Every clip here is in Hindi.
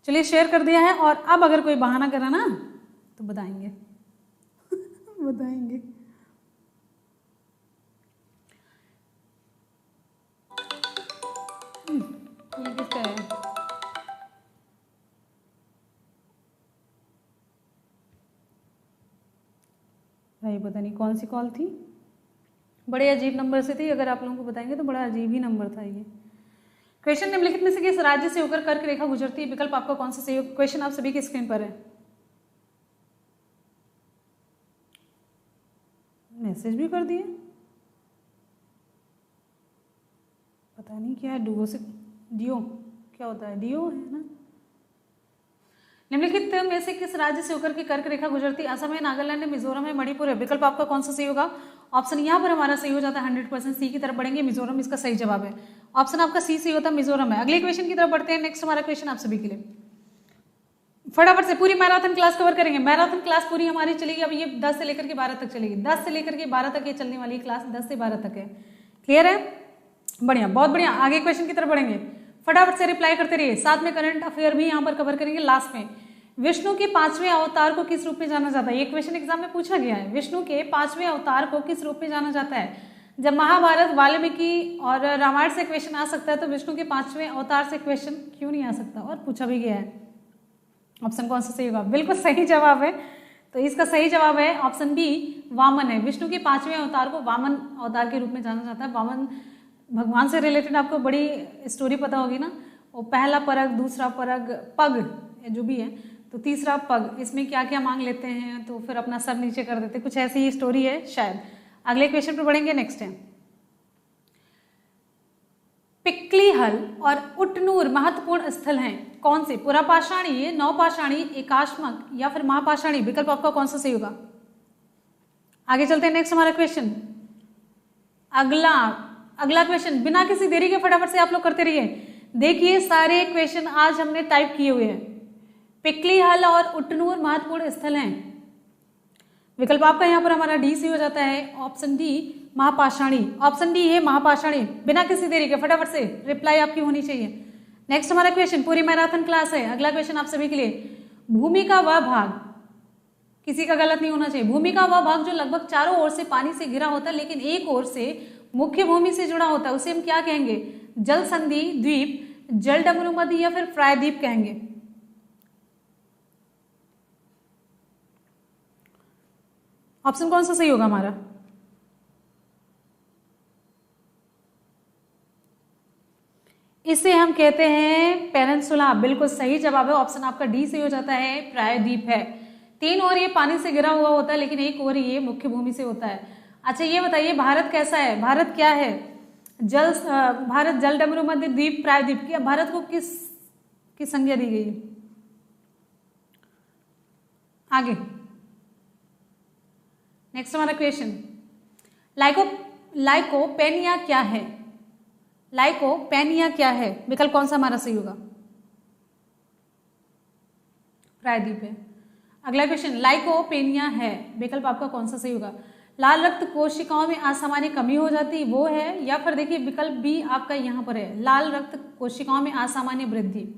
चलिए शेयर कर दिया है। और अब अगर कोई बहाना करा ना तो बताएंगे बताएंगे। ये किसका है? भाई पता नहीं कौन सी कॉल थी, बड़े अजीब नंबर से थी। अगर आप लोगों को बताएंगे तो बड़ा अजीब ही नंबर था ये। क्वेश्चन निम्नलिखित में से किस राज्य से होकर कर्क रेखा गुजरती है? विकल्प आपका कौन सा सही होगा? क्वेश्चन आप सभी की स्क्रीन पर है। मैसेज भी कर दिए, पता नहीं क्या है। डुओ से डियो क्या होता है? डियो है ना। निम्नलिखित में से किस राज्य से होकर के कर्क रेखा गुजरती है? असम है, नागालैंड है, मिजोरम है, मणिपुर है। विकल्प आपका कौन सा सही होगा? ऑप्शन यहाँ पर हमारा सही हो जाता है 100%। सी की तरफ बढ़ेंगे, मिजोरम इसका सही जवाब है। ऑप्शन आपका सी सही होता है, मिजोरम है। अगले क्वेश्चन की तरफ बढ़ते हैं। नेक्स्ट हमारा क्वेश्चन आप सभी के लिए फटाफट से पूरी मैराथन क्लास कवर करेंगे। मैराथन क्लास पूरी हमारी चलेगी, अब ये 10 से लेकर के 12 तक चलेगी। 10 से लेकर के 12 तक ये चलने वाली क्लास 10 से 12 तक है। क्लियर है? बढ़िया, बहुत बढ़िया। आगे क्वेश्चन की तरफ बढ़ेंगे, फटाफट से रिप्लाई करते रहिए। साथ में करंट अफेयर भी यहाँ पर कवर करेंगे लास्ट में। विष्णु के 5वें अवतार को किस रूप में जाना जाता है? ये क्वेश्चन एग्जाम में पूछा गया है। विष्णु के 5वें अवतार को किस रूप में जाना जाता है? जब महाभारत, वाल्मीकि और रामायण से क्वेश्चन आ सकता है तो विष्णु के 5वें अवतार से क्वेश्चन क्यों नहीं आ सकता? और पूछा भी गया है। ऑप्शन कौन सा सही होगा? बिल्कुल सही जवाब है। तो इसका सही जवाब है ऑप्शन बी, वामन है। विष्णु के 5वें अवतार को वामन अवतार के रूप में जाना जाता है। वामन भगवान से रिलेटेड आपको बड़ी स्टोरी पता होगी ना। वो पहला परग, दूसरा परग, पग जो भी है, तो तीसरा पग, इसमें क्या क्या मांग लेते हैं तो फिर अपना सर नीचे कर देते, कुछ ऐसी ही स्टोरी है शायद। अगले क्वेश्चन पर बढ़ेंगे। नेक्स्ट है पिक्लीहल और उटनूर महत्वपूर्ण स्थल हैं कौन से? पुरापाषाणी, नवपाषाणी, एकाश्मक या फिर महापाषाणी। विकल्प आपका कौन सा सही होगा? आगे चलते हैं। नेक्स्ट हमारा क्वेश्चन, अगला क्वेश्चन बिना किसी देरी के फटाफट से आप लोग करते रहिए। देखिए सारे क्वेश्चन आज हमने टाइप किए हुए हैं। पिक्लीहल और उटनूर महत्वपूर्ण स्थल हैं। विकल्प आपका यहाँ पर हमारा डी सी हो जाता है, ऑप्शन डी महापाषाणी। ऑप्शन डी है महापाषाणी। बिना किसी देरी के फटाफट से रिप्लाई आपकी होनी चाहिए। नेक्स्ट हमारा क्वेश्चन, पूरी मैराथन क्लास है। अगला क्वेश्चन आप सभी के लिए, भूमि का वह भाग, किसी का गलत नहीं होना चाहिए। भूमि का वह भाग जो लगभग चारों ओर से पानी से घिरा होता है लेकिन एक ओर से मुख्य भूमि से जुड़ा होता है, उसे हम क्या कहेंगे? जल संधि द्वीप, जल डमरू मध्य या फिर प्रायद्वीप कहेंगे। ऑप्शन कौन सा सही होगा हमारा? इसे हम कहते हैं पेनिनसुला। बिल्कुल सही जवाब है। ऑप्शन आपका डी से हो जाता है, प्रायद्वीप है। तीन ओर ये पानी से घिरा हुआ होता है लेकिन एक ओर ये मुख्य भूमि से होता है। अच्छा ये बताइए भारत कैसा है? भारत क्या है? भारत जल डमरू मध्य द्वीप प्रायद्वीप। क्या भारत को किस संज्ञा दी गई है? आगे नेक्स्ट हमारा क्वेश्चन, लाइकोपेनिया क्या है? लाइकोपेनिया क्या है? विकल्प कौन सा हमारा सही होगा? प्रायद्वीप है। अगला क्वेश्चन, लाइकोपेनिया है, विकल्प आपका कौन सा सही होगा? लाल रक्त कोशिकाओं में असामान्य कमी हो जाती वो है, या फिर देखिए विकल्प बी आपका यहाँ पर है, लाल रक्त कोशिकाओं में असामान्य वृद्धि,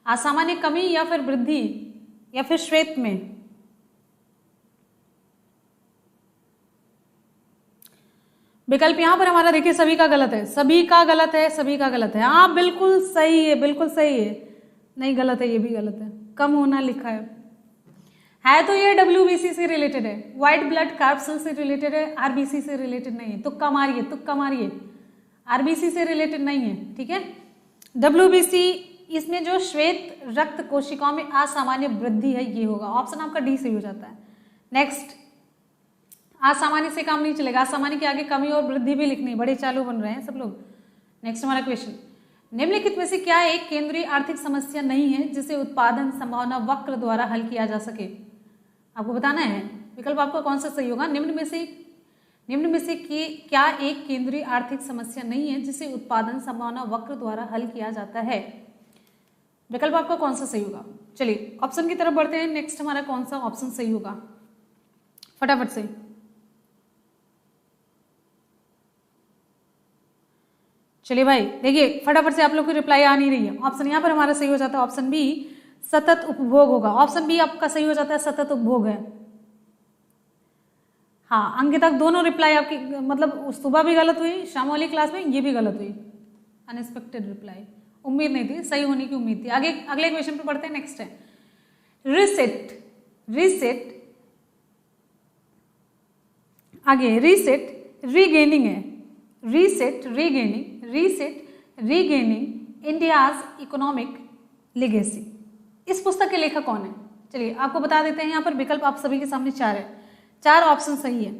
असामान्य कमी या फिर वृद्धि या फिर श्वेत में। विकल्प यहां पर हमारा देखिए सभी का गलत है, सभी का गलत है, सभी का गलत है। हाँ बिल्कुल सही है, बिल्कुल सही है। नहीं गलत है, ये भी गलत है, कम होना लिखा है तो ये WBC से रिलेटेड है, व्हाइट ब्लड कैप्सूल से रिलेटेड है, RBC से रिलेटेड नहीं है। तुक्का मारिए, तुक्का मारिए, RBC से रिलेटेड नहीं है, ठीक है। WBC इसमें जो श्वेत रक्त कोशिकाओं में असामान्य वृद्धि है ये होगा। ऑप्शन आपका डी से हो जाता है। नेक्स्ट, असामान्य से काम नहीं चलेगा, असामान्य के आगे कमी और वृद्धि भी लिखनी, बड़े चालू बन रहे हैं सब लोग। नेक्स्ट हमारा क्वेश्चन, निम्नलिखित में से क्या एक केंद्रीय आर्थिक समस्या नहीं है जिसे उत्पादन संभावना वक्र द्वारा हल किया जा सके? आपको बताना है। विकल्प आपका कौन सा सही होगा? निम्न में से क्या एक केंद्रीय आर्थिक समस्या नहीं है जिसे उत्पादन संभावना वक्र द्वारा हल किया जाता है? विकल्प आपका कौन सा सही होगा? चलिए ऑप्शन की तरफ बढ़ते हैं। नेक्स्ट हमारा कौन सा ऑप्शन सही होगा फटाफट से? चलिए भाई देखिए फटाफट से, आप लोग की रिप्लाई आ नहीं रही है। ऑप्शन यहाँ पर हमारा सही हो जाता है, ऑप्शन बी सतत उपभोग होगा। ऑप्शन बी आपका सही हो जाता है, सतत उपभोग है। हाँ अंकिता दोनों रिप्लाई आपकी मतलब सुबह भी गलत हुई, शाम वाली क्लास में ये भी गलत हुई, अनएक्सपेक्टेड रिप्लाई, उम्मीद नहीं थी, सही होने की उम्मीद थी। आगे अगले क्वेश्चन पे पढ़ते हैं। नेक्स्ट है रीसेट। रीसेट आगे रीसेट रीगेनिंग है, reset regaining, reset regaining India's economic legacy. इस पुस्तक के लेखक कौन है? चलिए आपको बता देते हैं, यहाँ पर विकल्प आप सभी के सामने 4 है, 4 ऑप्शन सही है।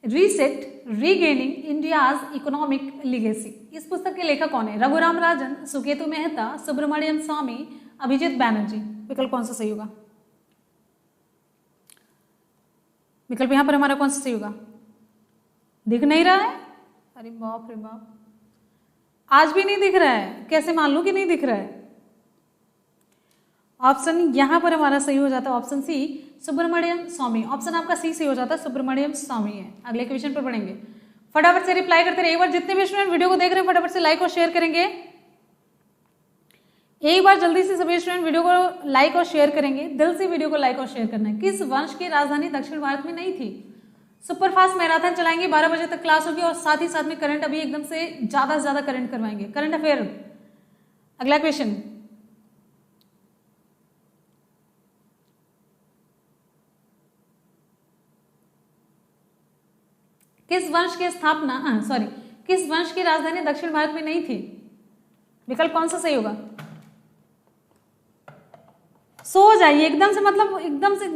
Reset regaining India's economic legacy, इस पुस्तक के लेखक कौन है? रघुराम राजन, सुकेतु मेहता, सुब्रमण्यम स्वामी, अभिजीत बैनर्जी। विकल्प कौन सा सही होगा? विकल्प यहां पर हमारा कौन सा सही होगा? दिख नहीं रहा है? अरे बाप रे बाप, आज भी नहीं दिख रहा है, कैसे मान लूं कि नहीं दिख रहा है? ऑप्शन यहां पर हमारा सही हो जाता है ऑप्शन सी, सुब्रमण्यम स्वामी। ऑप्शन आपका सी सही हो जाता है, सुब्रमण्यम स्वामी है। अगले क्वेश्चन पर पढ़ेंगे, फटाफट से रिप्लाई करते रहिए। एक बार जितने भी स्टूडेंट वीडियो को देख रहे हैं फटाफट से लाइक और शेयर करेंगे। एक बार जल्दी से सभी स्टूडेंट वीडियो को लाइक और शेयर करेंगे, दिल से वीडियो को लाइक और शेयर करना है। किस वंश की राजधानी दक्षिण भारत में नहीं थी? सुपरफास्ट मैराथन चलाएंगे, 12 बजे तक क्लास होगी और साथ ही साथ में करंट अभी एकदम से ज्यादा से ज्यादा करंट करवाएंगे, करंट अफेयर। अगला क्वेश्चन, किस वंश की स्थापना किस वंश की राजधानी दक्षिण भारत में नहीं थी? विकल्प कौन सा सही होगा? सो जाइए एकदम से, मतलब एकदम से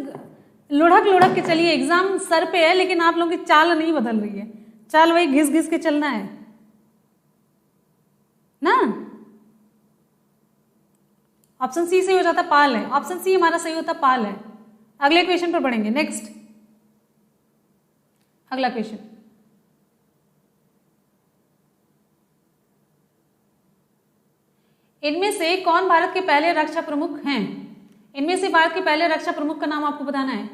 लुढ़क लुढ़क के चलिए। एग्जाम सर पे है लेकिन आप लोगों की चाल नहीं बदल रही है, चाल वही घिस घिस के चलना है ना। ऑप्शन सी सही हो जाता, पाल है। ऑप्शन सी हमारा सही होता, पाल है। अगले क्वेश्चन पर पढ़ेंगे। नेक्स्ट अगला क्वेश्चन, इनमें से कौन भारत के पहले रक्षा प्रमुख हैं? इनमें से भारत के पहले रक्षा प्रमुख का नाम आपको बताना है।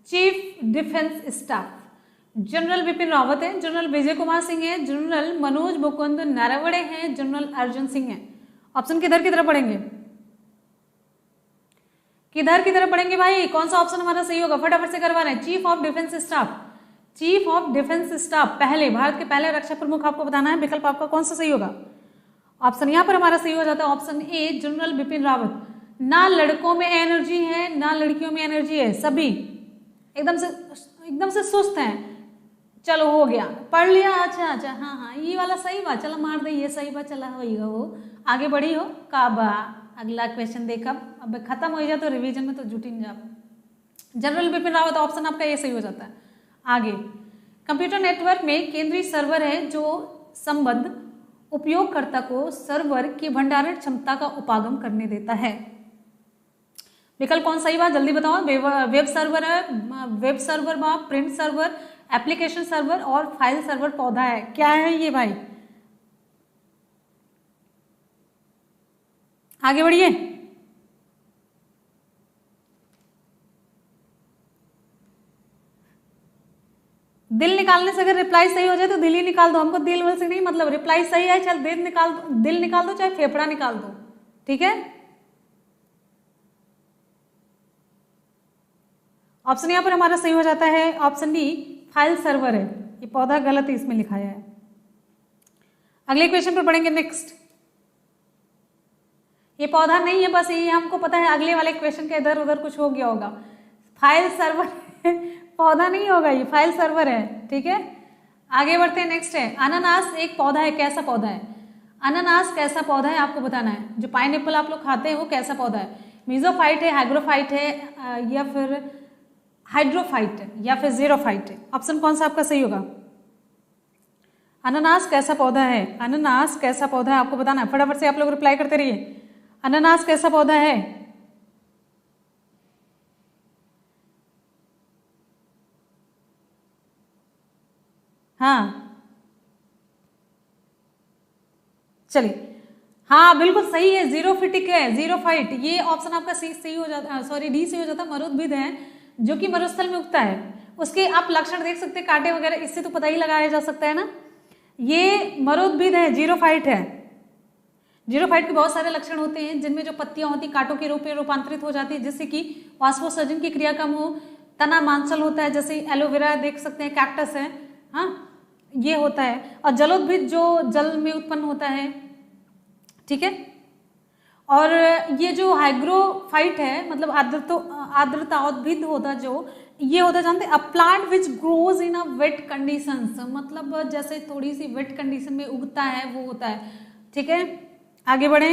Chief defence staff general Bipin Rawat है, जनरल विजय कुमार सिंह है, जनरल मनोज मुकुंद नरवणे हैं, जनरल अर्जुन सिंह है। ऑप्शन किधर की तरफ पढ़ेंगे? किधर की तरफ पढ़ेंगे भाई? कौन सा ऑप्शन हमारा सही होगा? फटाफट से करवा रहे हैं। Chief of defence staff, chief of defence staff पहले, भारत के पहले रक्षा प्रमुख आपको बताना है। विकल्प आपका कौन सा सही होगा? ऑप्शन यहां पर हमारा सही हो जाता है option A, general Bipin Rawat. ना लड़कों में एनर्जी है ना लड़कियों में एनर्जी है, सभी एकदम से सुस्त हैं। चलो हो गया, पढ़ लिया, अच्छा अच्छा, हाँ हाँ ये वाला सही बात, चलो मार दे, ये सही बात, चला होगा वो, आगे बढ़ी हो काबा। अगला क्वेश्चन देखा, अब खत्म हो जाए तो रिवीजन में तो जुटी नहीं जा। जनरल बिपिन रावत ऑप्शन आपका ये सही हो जाता है। आगे, कंप्यूटर नेटवर्क में केंद्रीय सर्वर है जो संबद्ध उपयोगकर्ता को सर्वर की भंडारण क्षमता का उपागम करने देता है। विकल्प कौन सही बात जल्दी बताओ? वेब सर्वर है, वेब सर्वर बा, प्रिंट सर्वर, एप्लीकेशन सर्वर और फाइल सर्वर पौधा है। क्या है ये भाई? आगे बढ़िए। दिल निकालने से अगर रिप्लाई सही हो जाए तो दिल ही निकाल दो, हमको दिल वल से नहीं मतलब। रिप्लाई सही है, चल दिल निकाल दो, दिल निकाल दो चाहे फेफड़ा निकाल दो, ठीक है। ऑप्शन यहां पर हमारा सही हो जाता है ऑप्शन डी, फाइल सर्वर है। ये पौधा गलत है, इसमें लिखाया है। अगले क्वेश्चन पर पढ़ेंगे। नेक्स्ट, ये पौधा नहीं है, बस ये हमको पता है अगले वाले क्वेश्चन के इधर उधर कुछ हो गया होगा। फाइल सर्वर पौधा नहीं होगा, ये फाइल सर्वर है, ठीक है। आगे बढ़ते हैं। नेक्स्ट है, अनानास एक पौधा है, कैसा पौधा है? अनानास कैसा पौधा है आपको बताना है। जो पाइनएप्पल आप लोग खाते हैं वो कैसा पौधा है? मीजोफाइट है, हाइग्रोफाइट है, या फिर हाइड्रोफाइट है, या फिर जीरोफाइट है? ऑप्शन कौन सा आपका सही होगा? अनानास कैसा पौधा है, अनानास कैसा पौधा है आपको बताना है। फटाफट से आप लोग रिप्लाई करते रहिए। अनानास कैसा पौधा है? हाँ चलिए, हाँ बिल्कुल सही है, जीरोफिटिक है, जीरोफाइट। ये ऑप्शन आपका सही हो जाता है, सॉरी डी सही हो जाता है। मरुद्भिद है जो कि मरुस्थल में उगता है। उसके आप लक्षण देख सकते हैं, कांटे वगैरह, इससे तो पता ही लगाया जा सकता है ना। ये मरुद्भिद है, जीरोफाइट है। जीरोफाइट के बहुत सारे लक्षण होते हैं, जिनमें जो पत्तियां होती कांटों के रूप में रूपांतरित हो जाती है, जिससे कि वाष्पोत्सर्जन की क्रिया कम हो। तना मांसल होता है, जैसे एलोवेरा देख सकते हैं, कैक्टस है, हाँ, ये होता है। और जलोद्भिद जो जल में उत्पन्न होता है, ठीक है। और ये जो हाइग्रोफाइट है, मतलब आर्द्रताउद्भिद होता जो, ये होता जानते, a plant which grows in a wet conditions, मतलब जैसे थोड़ी सी वेट कंडीशन में उगता है वो होता है, ठीक है। आगे बढ़े,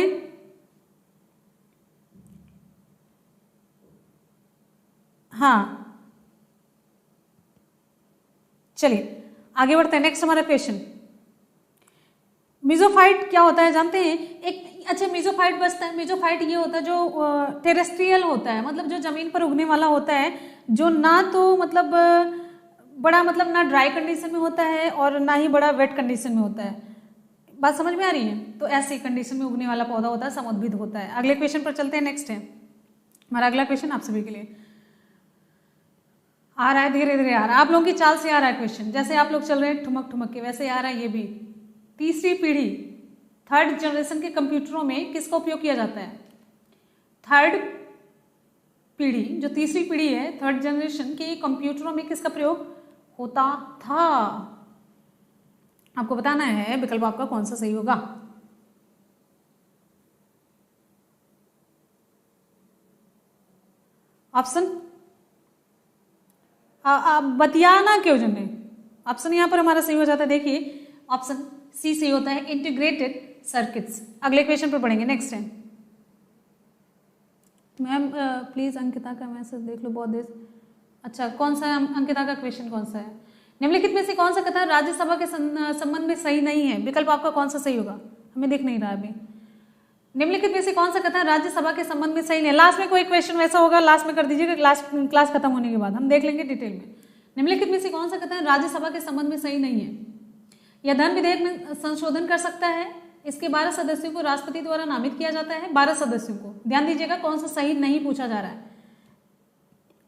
हाँ चलिए आगे बढ़ते हैं। नेक्स्ट हमारा क्वेश्चन, मीजोफाइट क्या होता है जानते हैं? एक अच्छा मीजोफाइट बचता है। मीजोफाइट ये होता है जो टेरेस्ट्रियल होता है, मतलब जो जमीन पर उगने वाला होता है, जो ना तो मतलब बड़ा, मतलब ना ड्राई कंडीशन में होता है और ना ही बड़ा वेट कंडीशन में होता है। बात समझ में आ रही है? तो ऐसी कंडीशन में उगने वाला पौधा होता है, समुद्भिद होता है। अगले क्वेश्चन पर चलते हैं। नेक्स्ट है हमारा अगला क्वेश्चन, आप सभी के लिए आ रहा है, धीरे धीरे आ रहा है, आप लोगों की चाल से आ रहा है क्वेश्चन। जैसे आप लोग चल रहे हैं ठुमक ठुमक के, वैसे आ रहा है ये भी। तीसरी पीढ़ी, थर्ड जनरेशन के कंप्यूटरों में किसका उपयोग किया जाता है? थर्ड पीढ़ी, जो तीसरी पीढ़ी है, थर्ड जनरेशन के कंप्यूटरों में किसका प्रयोग होता था? आपको बताना है विकल्प आपका कौन सा सही होगा। ऑप्शन बतियाना क्यों जने, ऑप्शन यहां पर हमारा सही हो जाता है। देखिए ऑप्शन सी सही होता है, इंटीग्रेटेड सर्किट्स। अगले क्वेश्चन पर पढ़ेंगे। नेक्स्ट है मैम, प्लीज अंकिता का मैसेज देख लो, बहुत देर। अच्छा कौन सा है अंकिता का क्वेश्चन, कौन सा है? निम्नलिखित में से कौन सा कथन राज्यसभा के संबंध में सही नहीं है? विकल्प आपका कौन सा सही होगा, हमें दिख नहीं रहा अभी। निम्नलिखित में से कौन सा कथन राज्यसभा के संबंध में सही नहीं है? लास्ट में कोई क्वेश्चन वैसा होगा, लास्ट में कर दीजिएगा, लास्ट क्लास खत्म होने के बाद हम देख लेंगे डिटेल में। निम्नलिखित में से कौन सा कथन राज्यसभा के संबंध में सही नहीं है? यह धन विधेयक में संशोधन कर सकता है, इसके 12 सदस्यों को राष्ट्रपति द्वारा नामित किया जाता है। 12 सदस्यों को, ध्यान दीजिएगा कौन सा सही नहीं पूछा जा रहा है।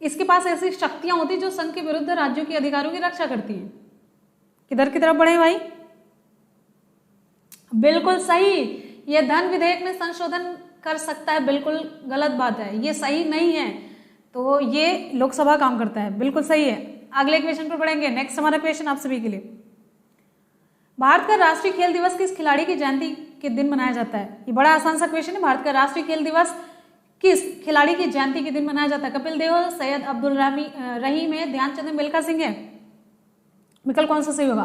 इसके पास ऐसी शक्तियां होती जो संघ के विरुद्ध राज्यों के अधिकारों की रक्षा करती हैं। किधर की तरफ बढ़े भाई? बिल्कुल सही, यह धन विधेयक में संशोधन कर सकता है, बिल्कुल गलत बात है, ये सही नहीं है। तो ये लोकसभा काम करता है, बिल्कुल सही है। अगले क्वेश्चन पर बढ़ेंगे। नेक्स्ट हमारा क्वेश्चन आप सभी के लिए, भारत का राष्ट्रीय खेल दिवस किस खिलाड़ी की जयंती के दिन मनाया जाता है? ये बड़ा आसान सा क्वेश्चन है। भारत का राष्ट्रीय खेल दिवस किस खिलाड़ी की जयंती के दिन मनाया जाता है? कपिल देव, सैयद अब्दुल रहीम है, ध्यानचंद, मिल्खा सिंह है। विकल्प कौन सा सही होगा?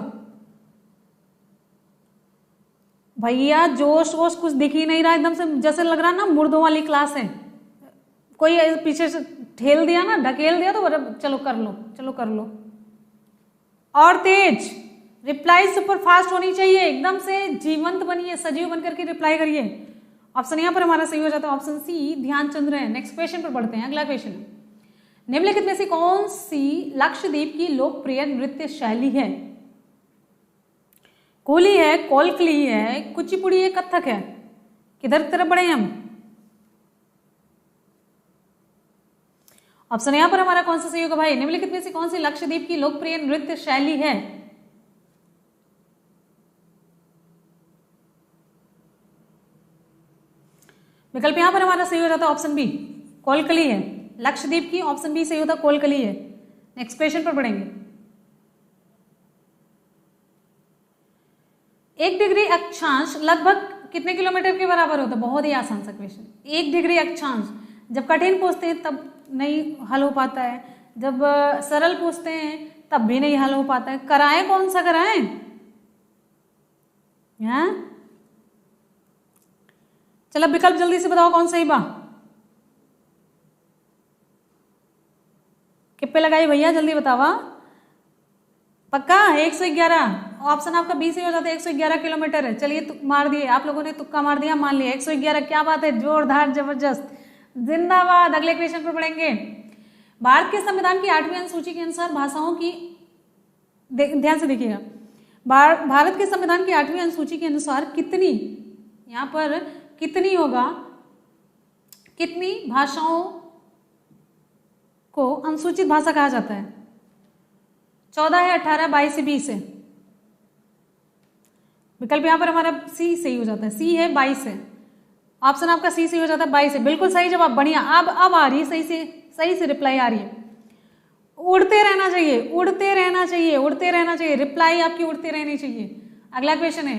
भैया जोश वोश कुछ दिख ही नहीं रहा, एकदम से जैसे लग रहा ना मुर्दों वाली क्लास है, कोई पीछे से ठेल दिया ना, ढकेल दिया तो चलो कर लो, चलो कर लो। और तेज रिप्लाई सुपर फास्ट होनी चाहिए, एकदम से जीवंत बनिए, सजीव बनकर के रिप्लाई करिए। ऑप्शन यहां पर हमारा सही हो जाता है, ऑप्शन सी ध्यानचंद्र है। नेक्स्ट क्वेश्चन पर बढ़ते हैं। अगला क्वेश्चन, निम्नलिखित में से कौन सी लक्षद्वीप की लोकप्रिय नृत्य शैली है? कोली है, कोलकली है, कुचिपुड़ी है, कथक है। किधर तरफ बढ़े हम? ऑप्शन यहां पर हमारा कौन सा सही होगा भाई? निम्नलिखित में से कौन सी लक्षद्वीप की लोकप्रिय नृत्य शैली है? विकल्प यहां पर हमारा सही हो जाता है, ऑप्शन बी कोलकली है। लक्षद्वीप की ऑप्शन बी सही होता, कोलकली है। नेक्स्ट क्वेश्चन पर बढ़ेंगे। 1 डिग्री अक्षांश लगभग कितने किलोमीटर के बराबर होता है? बहुत ही आसान सा क्वेश्चन। 1 डिग्री अक्षांश जब कठिन पूछते हैं तब नहीं हल हो पाता है, जब सरल पूछते हैं तब भी नहीं हल हो पाता है। कराएं कौन सा कराएं? चलो विकल्प जल्दी से बताओ कौन सही बा। किप्पे लगाई भैया, जल्दी बतावा। पक्का 111 ऑप्शन आपका बी से हो जाता है, 111 किलोमीटर है। चलिए मार दिए आप लोगों ने, तुक्का मार दिया, मान लिया 111। क्या बात है, जोरदार जबरदस्त, जिंदाबाद। अगले क्वेश्चन पर पढ़ेंगे। भारत के संविधान की 8वीं अनुसूची के अनुसार भाषाओं की, ध्यान से देखिएगा, भारत के संविधान की 8वीं अनुसूची के अनुसार कितनी, यहां पर कितनी होगा, कितनी भाषाओं को अनुसूचित भाषा कहा जाता है? 14 है, 18, 22 से 20 है? विकल्प यहाँ पर हमारा सी सही हो जाता है, सी है 22 है, ऑप्शन आपका सी सही हो जाता है 22 है, बिल्कुल सही जवाब, बढ़िया। अब आ रही है सही से रिप्लाई आ रही है। उड़ते रहना चाहिए, उड़ते रहना चाहिए, उड़ते रहना चाहिए, रिप्लाई आपकी उड़ते रहनी चाहिए। अगला क्वेश्चन है,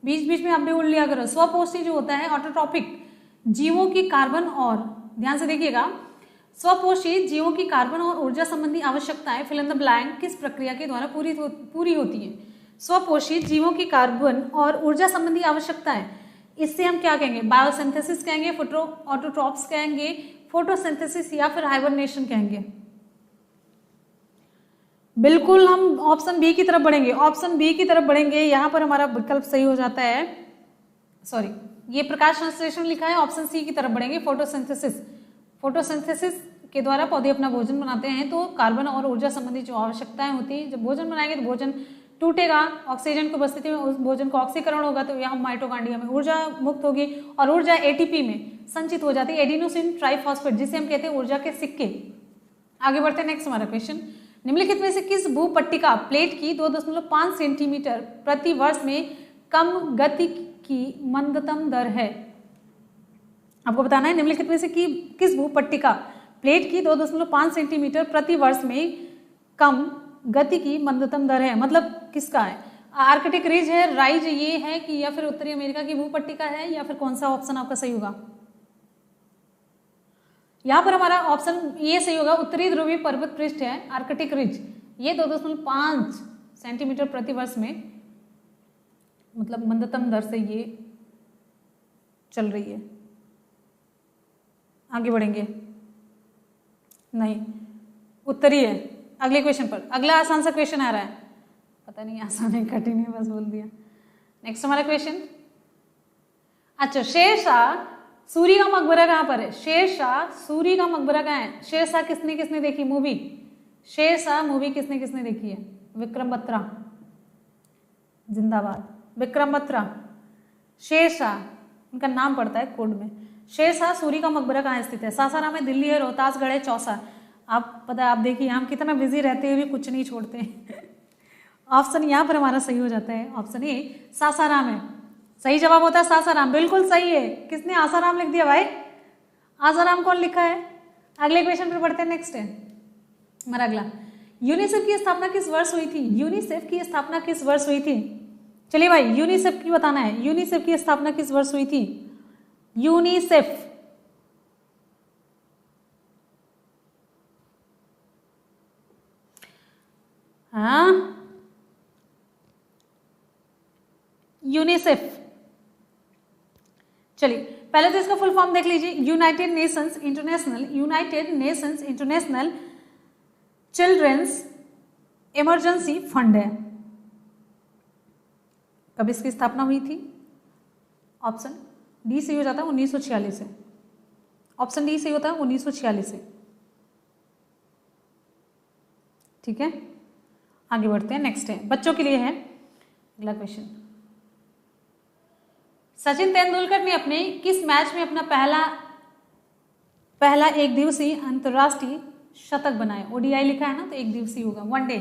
बीच बीच में आप भी उड़ लिया करो। स्वपोषी जो होता है ऑटोट्रॉपिक जीवों की कार्बन और, ध्यान से देखिएगा, स्वपोषी जीवों की कार्बन और ऊर्जा संबंधी आवश्यकताएं फिल इन द ब्लैंक किस प्रक्रिया के द्वारा पूरी होती है? स्वपोषी जीवों की कार्बन और ऊर्जा संबंधी आवश्यकताएं, इससे हम क्या कहेंगे? बायोसिंथेसिस कहेंगे, ऑटोट्रॉप्स कहेंगे, फोटोसिंथेसिस या फिर हाइबरनेशन कहेंगे। बिल्कुल हम ऑप्शन बी की तरफ बढ़ेंगे, ऑप्शन बी की तरफ बढ़ेंगे। यहां पर हमारा विकल्प सही हो जाता है, सॉरी ये प्रकाश संश्लेषण लिखा है, ऑप्शन सी की तरफ बढ़ेंगे, फोटोसिंथेसिस। फोटोसिंथेसिस के द्वारा पौधे अपना भोजन बनाते हैं, तो कार्बन और ऊर्जा संबंधी जो आवश्यकताएं होती है, जब भोजन बनाएंगे तो भोजन टूटेगा, ऑक्सीजन की उपस्थिति में उस भोजन का ऑक्सीकरण होगा, तो यहाँ माइटोकॉन्ड्रिया में ऊर्जा मुक्त होगी और ऊर्जा एटीपी में संचित हो जाती है, एडिनोसिन ट्राइफॉस्फेट, जिसे हम कहते हैं ऊर्जा के सिक्के। आगे बढ़ते हैं, नेक्स्ट हमारा क्वेश्चन, निम्नलिखित में से किस भूपट्टिका प्लेट की 2.5 सेंटीमीटर प्रति वर्ष में कम गति की मंदतम दर है? आपको बताना है निम्नलिखित में से किस भूपट्टिका प्लेट की 2.5 सेंटीमीटर प्रति वर्ष में कम गति की मंदतम दर है, मतलब किसका है? आर्कटिक रिज है, राइज ये है कि या फिर उत्तरी अमेरिका की भूपट्टिका है, या फिर कौन सा ऑप्शन आपका सही होगा? यहां पर हमारा ऑप्शन ये सही होगा, उत्तरी ध्रुवीय पर्वत पृष्ठ है आर्कटिक रिज, ये 2.5 सेंटीमीटर प्रति वर्ष में, मतलब मंदतम दर से ये चल रही है। आगे बढ़ेंगे, नहीं उत्तरी है। अगले क्वेश्चन पर, अगला आसान सा क्वेश्चन आ रहा है, पता नहीं आसान है कठिन है, बस बोल दिया। नेक्स्ट हमारा क्वेश्चन, अच्छा शेरशाह सूरी का मकबरा कहाँ पर है? शेरशाह सूरी का मकबरा कहाँ है? शेरशाह किसने देखी मूवी? शेरशाह मूवी किसने देखी है? विक्रम बत्रा जिंदाबाद, विक्रम बत्रा। शेरशाह इनका नाम पड़ता है कोड में। शेरशाह सूरी का मकबरा कहाँ स्थित है? सासाराम है, दिल्ली है, रोहतासगढ़ है, चौसा। आप पता है, आप देखिए हम कितना बिजी रहते हुए भी कुछ नहीं छोड़ते। ऑप्शन यहाँ पर हमारा सही हो जाता है, ऑप्शन ए सासाराम है, सही जवाब होता है सासाराम, बिल्कुल सही है। किसने आसाराम लिख दिया भाई? आसाराम कौन लिखा है? अगले क्वेश्चन पर बढ़ते हैं, नेक्स्ट है हमारा अगला, यूनिसेफ की स्थापना किस वर्ष हुई थी? यूनिसेफ की स्थापना किस वर्ष हुई थी? चलिए भाई यूनिसेफ की बताना है, यूनिसेफ की स्थापना किस वर्ष हुई थी? यूनिसेफ, हाँ यूनिसेफ। चलिए पहले तो इसका फुल फॉर्म देख लीजिए, United Nations International Children's Emergency Fund है। कब इसकी स्थापना हुई थी? ऑप्शन डी सही हो जाता है 1946 से, ऑप्शन डी सही होता है 1946 से। ठीक है, आगे बढ़ते हैं, नेक्स्ट है बच्चों के लिए है अगला क्वेश्चन, सचिन तेंदुलकर ने अपने किस मैच में अपना पहला एक दिवसीय अंतरराष्ट्रीय शतक बनाया? ओडीआई लिखा है ना, तो एक दिवसीय होगा, वनडे।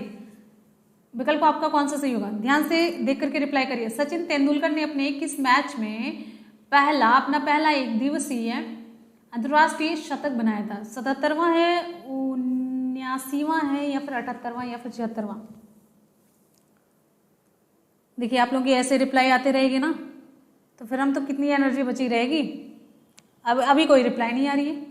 विकल्प आपका कौन सा सही होगा? ध्यान से देख करके रिप्लाई करिए। सचिन तेंदुलकर ने अपने किस मैच में अपना पहला एक दिवसीय अंतरराष्ट्रीय शतक बनाया था? 77वां है, 79वां है, या फिर 78वां, या फिर 76वां? देखिए आप लोगों की ऐसे रिप्लाई आते रहेगी ना, तो फिर हम तो कितनी एनर्जी बची रहेगी। अब अभी कोई रिप्लाई नहीं आ रही है।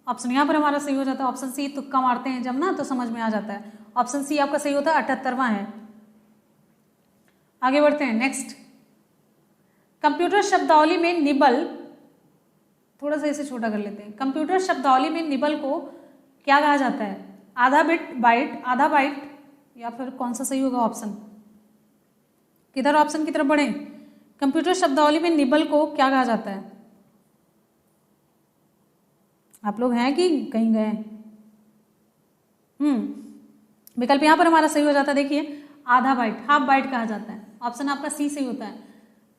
ऑप्शन यहाँ पर हमारा सही हो जाता है ऑप्शन सी, तुक्का मारते हैं जब ना तो समझ में आ जाता है। ऑप्शन सी आपका सही होता है, 78वां है। आगे बढ़ते हैं, नेक्स्ट, कंप्यूटर शब्दावली में निबल, थोड़ा सा इसे छोटा कर लेते हैं। कंप्यूटर शब्दावली में निबल को क्या कहा जाता है? आधा बाइट, या फिर कौन सा सही होगा ऑप्शन? किधर ऑप्शन की तरफ बढ़े? कंप्यूटर शब्दावली में निबल को क्या कहा जाता है? आप लोग हैं कि कहीं गए? विकल्प यहां पर हमारा सही हो जाता है, देखिए आधा बाइट, हाफ बाइट कहा जाता है। ऑप्शन आपका सी सही होता है,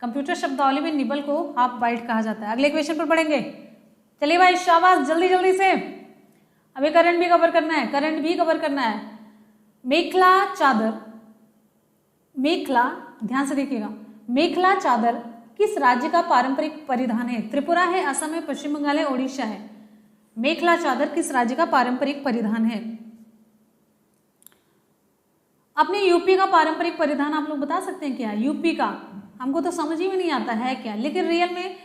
कंप्यूटर शब्दावली में निबल को हाफ बाइट कहा जाता है। अगले क्वेश्चन पर पढ़ेंगे। चलिए भाई शाबाश, जल्दी जल्दी से, अभी करंट भी कवर करना है। मेखला चादर, मेखला, ध्यान से देखिएगा, मेखला चादर किस राज्य का पारंपरिक परिधान है? त्रिपुरा है, असम है, पश्चिम बंगाल है, ओडिशा है। मेखला चादर किस राज्य का पारंपरिक परिधान है? अपने यूपी का पारंपरिक परिधान आप लोग बता सकते हैं क्या? यूपी का हमको तो समझ ही में नहीं आता है क्या, लेकिन रियल में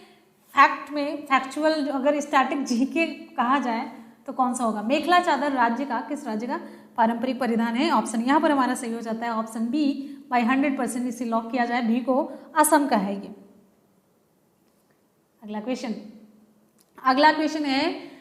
फैक्चुअल अगर स्टैटिक जीके कहा जाए तो कौन सा होगा? मेखला चादर राज्य का किस राज्य का पारंपरिक परिधान है? ऑप्शन यहाँ पर हमारा सही हो जाता है ऑप्शन बी बाय 100%, इसे लॉक किया जाए, बी को असम का है ये। अगला क्वेश्चन है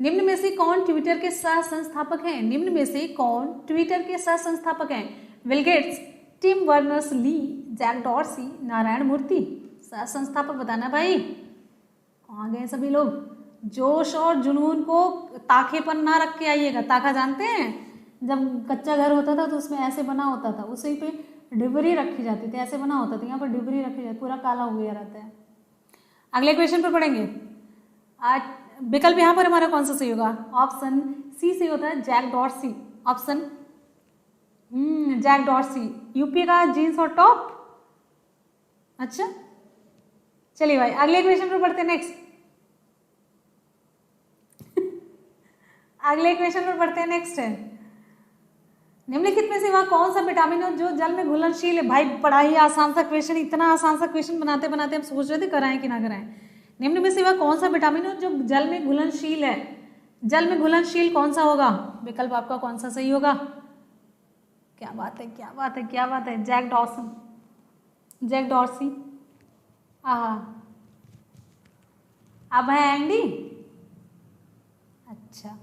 निम्न में से कौन ट्विटर के सह संस्थापक हैं? निम्न में से कौन ट्विटर के सह संस्थापक हैं? Bill Gates, Tim Berners Lee, Jack Dorsey, Narayan Murthy. सह संस्थापक बताना भाई, कहाँ गए सभी लोग? जोश और जुनून को ताखे पर ना रख के आइएगा। ताखा जानते हैं, जब कच्चा घर होता था तो उसमें ऐसे बना होता था, उसी पे डिबरी रखी जाती थी, ऐसे बना होता था, यहाँ पर डिबरी रखी जाती, पूरा काला हो गया रहता है। अगले क्वेश्चन पर पढ़ेंगे। आज विकल्प यहाँ पर हमारा कौन सा सही होगा? ऑप्शन सी सही होता है, Jack Dorsey. Option Jack Dorsey, UP का जीन्स और टॉप। अच्छा चलिए भाई अगले क्वेश्चन पर पढ़ते हैं। नेक्स्ट अगले क्वेश्चन पर पढ़ते हैं। नेक्स्ट है निम्नलिखित में से वह कौन सा विटामिन है जो जल में घुलनशील है? भाई बड़ा ही आसान सा क्वेश्चन, इतना आसान सा क्वेश्चन बनाते बनाते हम सोच रहे थे कराएं कि ना कराएं। निम्न में से वह कौन सा विटामिन है जो जल में घुलनशील है? जल में घुलनशील कौन सा होगा? विकल्प आपका कौन सा सही होगा? क्या बात है, क्या बात है, क्या बात है। Jack Dorsey. अब है एंडी। अच्छा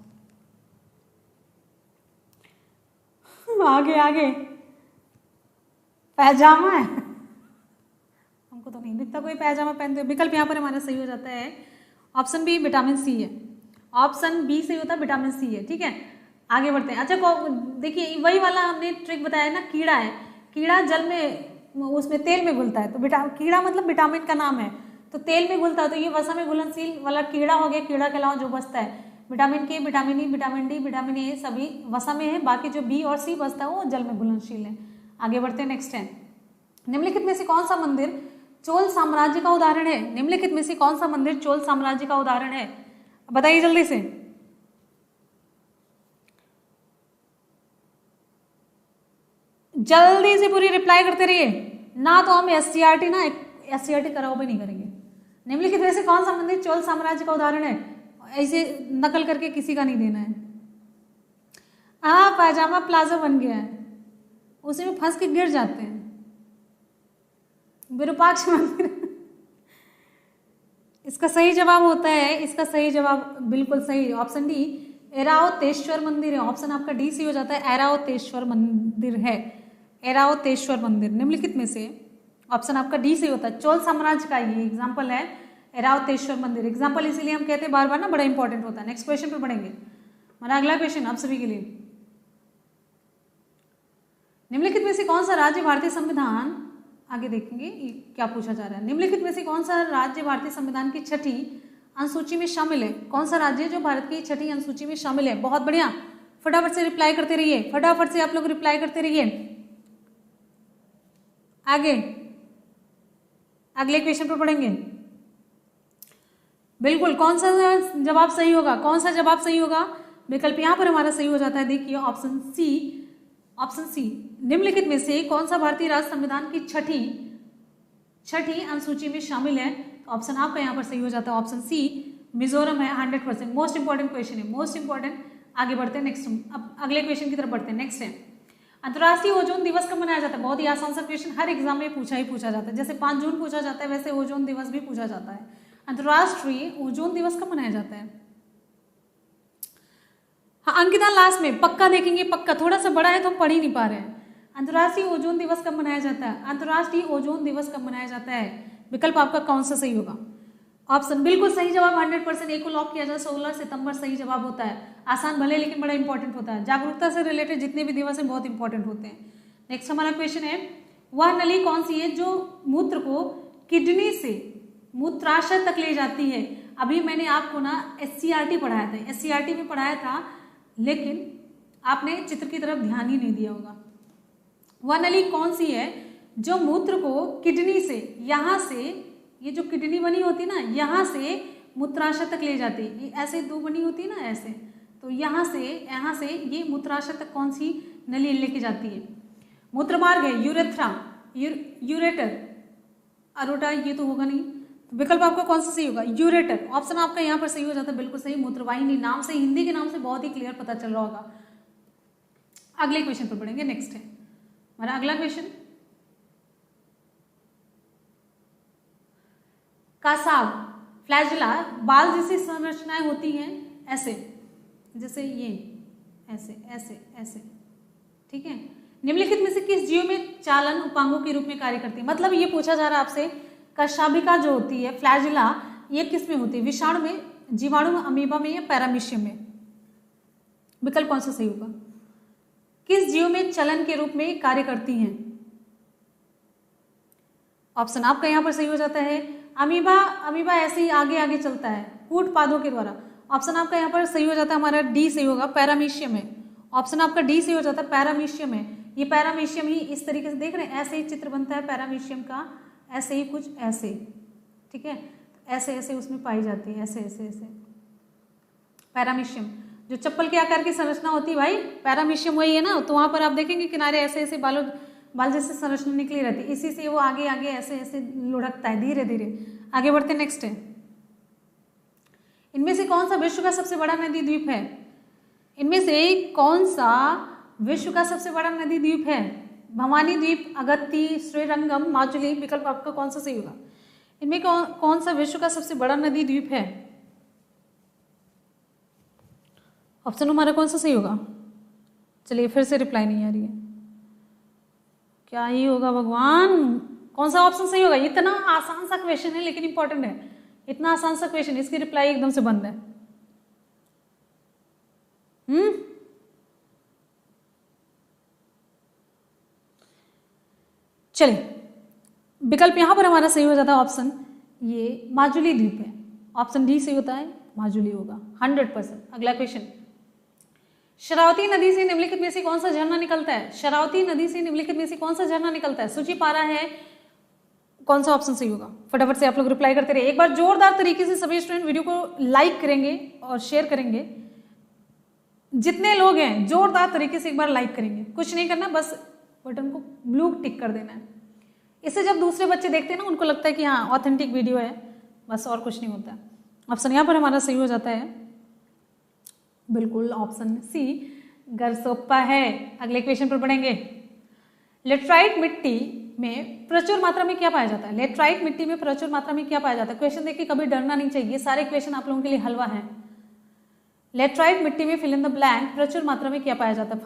आगे पैजामा है, हमको तो नहीं दिखता कोई पैजामा पहनते हुए। विकल्प यहाँ पर हमारा सही हो जाता है ऑप्शन बी, विटामिन सी है। ऑप्शन बी सही होता है, विटामिन सी है। ठीक है आगे बढ़ते हैं। अच्छा देखिए वही वाला हमने ट्रिक बताया ना, कीड़ा है, कीड़ा जल में उसमें तेल में घुलता है, तो कीड़ा मतलब विटामिन का नाम है, तो तेल में घुलता है, तो ये वसा में घुलनशील वाला कीड़ा हो गया। कीड़ा के अलावा जो बचता है विटामिन के, vitamin E, vitamin D, vitamin A सभी वसा में है, बाकी जो बी और सी बचता है वो जल में घुलनशील है। आगे बढ़ते हैं। नेक्स्ट है निम्नलिखित में से कौन सा मंदिर चोल साम्राज्य का उदाहरण है? निम्नलिखित में से कौन सा मंदिर चोल साम्राज्य का उदाहरण है? बताइए जल्दी से। जल्दी से पूरी रिप्लाई करते रहिए, ना तो हम एससीईआरटी कराओ भी नहीं करेंगे। निम्नलिखित में से कौन सा मंदिर चोल साम्राज्य का उदाहरण है? ऐसे नकल करके किसी का नहीं देना है। पैजामा प्लाजो बन गया है, उसी में फंस के गिर जाते हैं। विरूपाक्ष मंदिर इसका सही जवाब होता है, इसका सही जवाब बिल्कुल सही ऑप्शन डी, ऐरावतेश्वर मंदिर है। ऑप्शन आपका डी सी हो जाता है, ऐरावतेश्वर मंदिर है। ऐरावतेश्वर मंदिर निम्नलिखित में से ऑप्शन आपका डी सही होता है। चोल साम्राज्य का ये एग्जाम्पल है ऐरावतेश्वर मंदिर। एग्जाम्पल इसीलिए हम कहते हैं बार बार ना, बड़ा इंपॉर्टेंट होता है। नेक्स्ट क्वेश्चन पे बढ़ेंगे। हमारा अगला क्वेश्चन आप सभी के लिए, निम्नलिखित में से कौन सा राज्य भारतीय संविधान, आगे देखेंगे क्या पूछा जा रहा है। निम्नलिखित में से कौन सा राज्य भारतीय संविधान की छठी अनुसूची में शामिल है? कौन सा राज्य जो भारत की छठी अनुसूची में शामिल है? बहुत बढ़िया, फटाफट से रिप्लाई करते रहिए, फटाफट से आप लोग रिप्लाई करते रहिए। आगे अगले क्वेश्चन पर पढ़ेंगे। बिल्कुल कौन सा जवाब सही होगा? कौन सा जवाब सही होगा? विकल्प यहां पर हमारा सही हो जाता है, देखिए ऑप्शन सी। ऑप्शन सी निम्नलिखित में से कौन सा भारतीय राज्य संविधान की छठी अनुसूची में शामिल है? तो ऑप्शन आपका यहाँ पर सही हो जाता है ऑप्शन सी, मिजोरम है। 100% मोस्ट इंपॉर्टेंट क्वेश्चन है, मोस्ट इंपॉर्टेंट। आगे बढ़ते हैं नेक्स्ट, अब अगले क्वेश्चन की तरफ बढ़ते हैं। नेक्स्ट है अंतर्राष्ट्रीय ओजोन दिवस कब मनाया जाता है? बहुत ही आसान सा क्वेश्चन, हर एग्जाम में पूछा जाता है। जैसे 5 जून पूछा जाता है, वैसे ओजोन दिवस भी पूछा जाता है। अंतर्राष्ट्रीय ओजोन दिवस कब मनाया जाता है? हाँ अंकिता लास्ट में पक्का देखेंगे, पक्का, थोड़ा सा बड़ा है तो हम पढ़ ही नहीं पा रहे हैं। अंतर्राष्ट्रीय ओजोन दिवस कब मनाया जाता है? अंतर्राष्ट्रीय ओजोन दिवस कब मनाया जाता है? विकल्प आपका कौन सा सही होगा? ऑप्शन बिल्कुल सही जवाब 100%, एक को लॉक किया जाए, 16 सितंबर सही जवाब होता है। आसान भले लेकिन बड़ा इंपॉर्टेंट होता है। जागरूकता से रिलेटेड जितने भी दिवस हैं बहुत इंपॉर्टेंट होते हैं। नेक्स्ट हमारा क्वेश्चन है वह नली कौन सी है जो मूत्र को किडनी से मूत्राशय तक ले जाती है? अभी मैंने आपको ना एससीईआरटी पढ़ाया था, एससीईआरटी में पढ़ाया था, लेकिन आपने चित्र की तरफ ध्यान ही नहीं दिया होगा। वह नली कौन सी है जो मूत्र को किडनी से, यहाँ से ये जो किडनी बनी होती है ना, यहाँ से मूत्राशय तक ले जाती है। ये ऐसे दो बनी होती है ना ऐसे, तो यहाँ से ये मूत्राशय तक कौन सी नली लेके जाती है? मूत्र मार्ग है यूरेथ्रा, यूरेटर, अरोटा ये तो होगा नहीं, तो विकल्प आपका कौन सा सही होगा? यूरेटर। ऑप्शन आपका यहाँ पर सही हो जाता है, बिल्कुल सही। मूत्रवाहिनी नाम से, हिंदी के नाम से बहुत ही क्लियर पता चल रहा होगा। अगले क्वेश्चन पर पढ़ेंगे। नेक्स्ट है हमारा अगला क्वेश्चन, कासाव, फ्लैजिला, बाल जैसी संरचनाएं होती हैं ऐसे, जैसे ये ऐसे ऐसे ऐसे, ठीक है। निम्नलिखित में से किस जीव में चालन उपांगों के रूप में कार्य करती है? मतलब ये पूछा जा रहा है आपसे, कशाभिका जो होती है, फ्लैजिला, ये किस में होती है? विषाणु में, जीवाणु में, अमीबा में या पैरामीशियम में? विकल्प कौन सा सही होगा? किस जीव में चलन के रूप में कार्य करती हैं? ऑप्शन आपका यहां पर सही हो जाता है अमीबा। अमीबा ऐसे ही आगे आगे चलता है कूट पादों के द्वारा। ऑप्शन आपका यहाँ पर सही हो जाता है, हमारा डी सही होगा, पैरामीशियम है। ऑप्शन आपका डी सही हो जाता है, पैरामीशियम है। ये पैरामीशियम ही इस तरीके से देख रहे हैं, ऐसे ही चित्र बनता है पैरामीशियम का, ऐसे ही कुछ ऐसे, ठीक है, ऐसे ऐसे उसमें पाई जाती है, ऐसे ऐसे ऐसे पैरामीशियम। जो चप्पल के आकार की संरचना होती है भाई, पैरामीशियम वही है ना, तो वहां पर आप देखेंगे किनारे ऐसे ऐसे बाल जैसे संरचना निकली रहती है, इसी से वो आगे आगे ऐसे ऐसे लुढ़कता है धीरे धीरे। आगे बढ़ते हैं। नेक्स्ट है, इनमें से कौन सा विश्व का सबसे बड़ा नदी द्वीप है? इनमें से कौन सा विश्व का सबसे बड़ा नदी द्वीप है? भवानी द्वीप, अगत्ती, श्रीरंगम, माजुली। विकल्प आपका कौन सा सही होगा? इनमें कौन सा विश्व का सबसे बड़ा नदी द्वीप है? ऑप्शन हमारा कौन सा सही होगा? चलिए फिर से रिप्लाई नहीं आ रही है, क्या ही होगा भगवान, कौन सा ऑप्शन सही होगा? इतना आसान सा क्वेश्चन है लेकिन इंपॉर्टेंट है, इतना आसान सा क्वेश्चन, इसकी रिप्लाई एकदम से बंद है। चलिए, विकल्प यहां पर हमारा सही हो जाता है ऑप्शन ये माजुली द्वीप है। ऑप्शन डी सही होता है, माजुली होगा 100%। अगला क्वेश्चन, शरावती नदी से निम्नलिखित में से कौन सा झरना निकलता है? शरावती नदी से निम्नलिखित में से कौन सा झरना निकलता है? सूची पा रहा है, कौन सा ऑप्शन सही होगा? फटाफट से आप लोग रिप्लाई करते रहे। एक बार जोरदार तरीके से सभी स्टूडेंट वीडियो को लाइक करेंगे और शेयर करेंगे। जितने लोग हैं जोरदार तरीके से एक बार लाइक करेंगे, कुछ नहीं करना, बस बटन को ब्लू टिक कर देना है। इससे जब दूसरे बच्चे देखते हैं ना, उनको लगता है कि हाँ ऑथेंटिक वीडियो है, बस और कुछ नहीं होता है। ऑप्शन यहाँ पर हमारा सही हो जाता है, बिल्कुल ऑप्शन सी, गरसोप्पा है। अगले क्वेश्चन पर बढ़ेंगे। लेटराइट मिट्टी में प्रचुर मात्रा में क्या पाया जाता है? लेटराइट मिट्टी में प्रचुर मात्रा में क्या पाया जाता है? क्वेश्चन देख के कभी डरना नहीं चाहिए, ये सारे क्वेश्चन आप लोगों के लिए हलवा है। लेटराइट मिट्टी में फिल इन द ब्लैंक प्रचुर मात्रा में क्या पाया जाता है?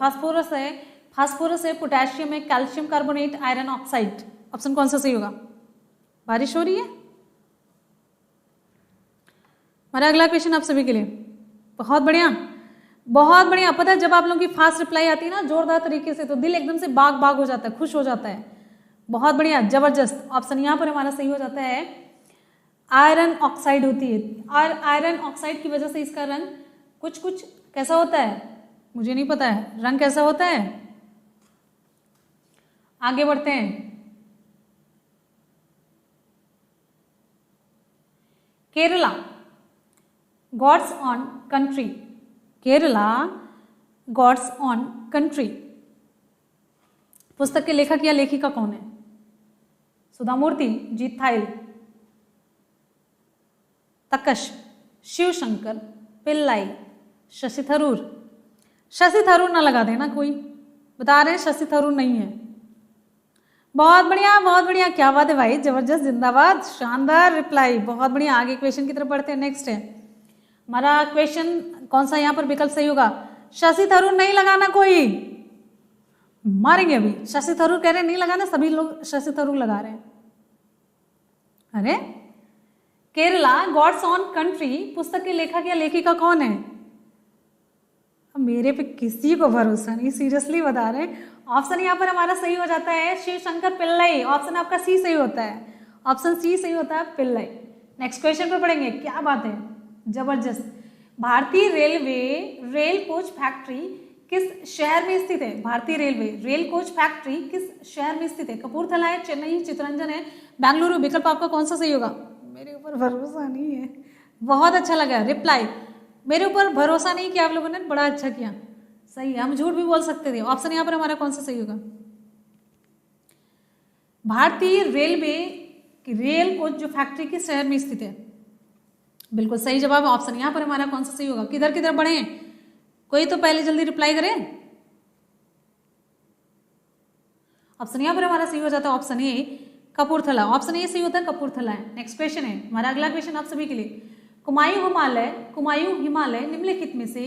फास्फोरस है, पोटेशियम है, calcium carbonate, iron oxide. Option कौन सा सही होगा? बारिश हो रही है। हमारा अगला क्वेश्चन आप सभी के लिए, बहुत बढ़िया बहुत बढ़िया। पता है जब आप लोगों की फास्ट रिप्लाई आती है ना जोरदार तरीके से, तो दिल एकदम से बाग बाग हो जाता है, खुश हो जाता है। बहुत बढ़िया, जबरदस्त। ऑप्शन यहाँ पर हमारा सही हो जाता है, आयरन ऑक्साइड होती है। और आयरन ऑक्साइड की वजह से इसका रंग कुछ कुछ कैसा होता है, मुझे नहीं पता है रंग कैसा होता है। आगे बढ़ते हैं। Kerala God's own country, Kerala God's own country पुस्तक के लेखक या लेखिका कौन है? सुधामूर्ति, जीत थाइल, तकश, शिवशंकर पिल्लाई, शशि थरूर। शशि थरूर ना लगा देना कोई, बता रहे हैं शशि थरूर नहीं है। बहुत बढ़िया बहुत बढ़िया, क्या बात है भाई, जबरदस्त, जिंदाबाद, शानदार रिप्लाई, बहुत बढ़िया। आगे क्वेश्चन की तरफ बढ़ते हैं। नेक्स्ट है हमारा क्वेश्चन, कौन सा यहाँ पर विकल्प सही होगा? शशि थरूर नहीं लगाना कोई, मारेंगे अभी। शशि थरूर कह रहे हैं नहीं लगाना, सभी लोग शशि थरूर लगा रहे हैं। अरे केरला गॉड्स ऑन कंट्री पुस्तक के लेखक या लेखिका कौन है? मेरे पे किसी को भरोसा नहीं, सीरियसली बता रहे हैं। ऑप्शन यहाँ पर हमारा सही हो जाता है शिवशंकर पिल्लाई। ऑप्शन आपका सी सही होता है, ऑप्शन सी सही होता है, पिल्लाई। नेक्स्ट क्वेश्चन पर पढ़ेंगे, क्या बात है, जबरदस्त। भारतीय रेलवे रेल कोच फैक्ट्री किस शहर में स्थित है? भारतीय रेलवे रेल कोच फैक्ट्री किस शहर में स्थित है? कपूरथला है, चेन्नई, चित्तरंजन है, बेंगलुरु। विकल्प आपका कौन सा सही होगा? मेरे ऊपर भरोसा नहीं है। बहुत अच्छा लगा रिप्लाई, मेरे ऊपर भरोसा नहीं किया आप लोगों ने, बड़ा अच्छा किया। सही है, हम झूठ भी बोल सकते थे। ऑप्शन यहाँ पर हमारा कौन सा सही होगा? भारतीय रेलवे की रेल कोच जो फैक्ट्री किस शहर में स्थित है? बिल्कुल सही जवाब है। ऑप्शन यहाँ पर हमारा कौन सा सही होगा? किधर किधर बढ़े, कोई तो पहले जल्दी रिप्लाई करे। ऑप्शन यहाँ पर हमारा सही हो जाता है option A Kapurthala. Option A सही होता है, कपूरथला है। नेक्स्ट क्वेश्चन है हमारा, अगला क्वेश्चन आप सभी के लिए। कुमायूं हिमालय निम्नलिखित में से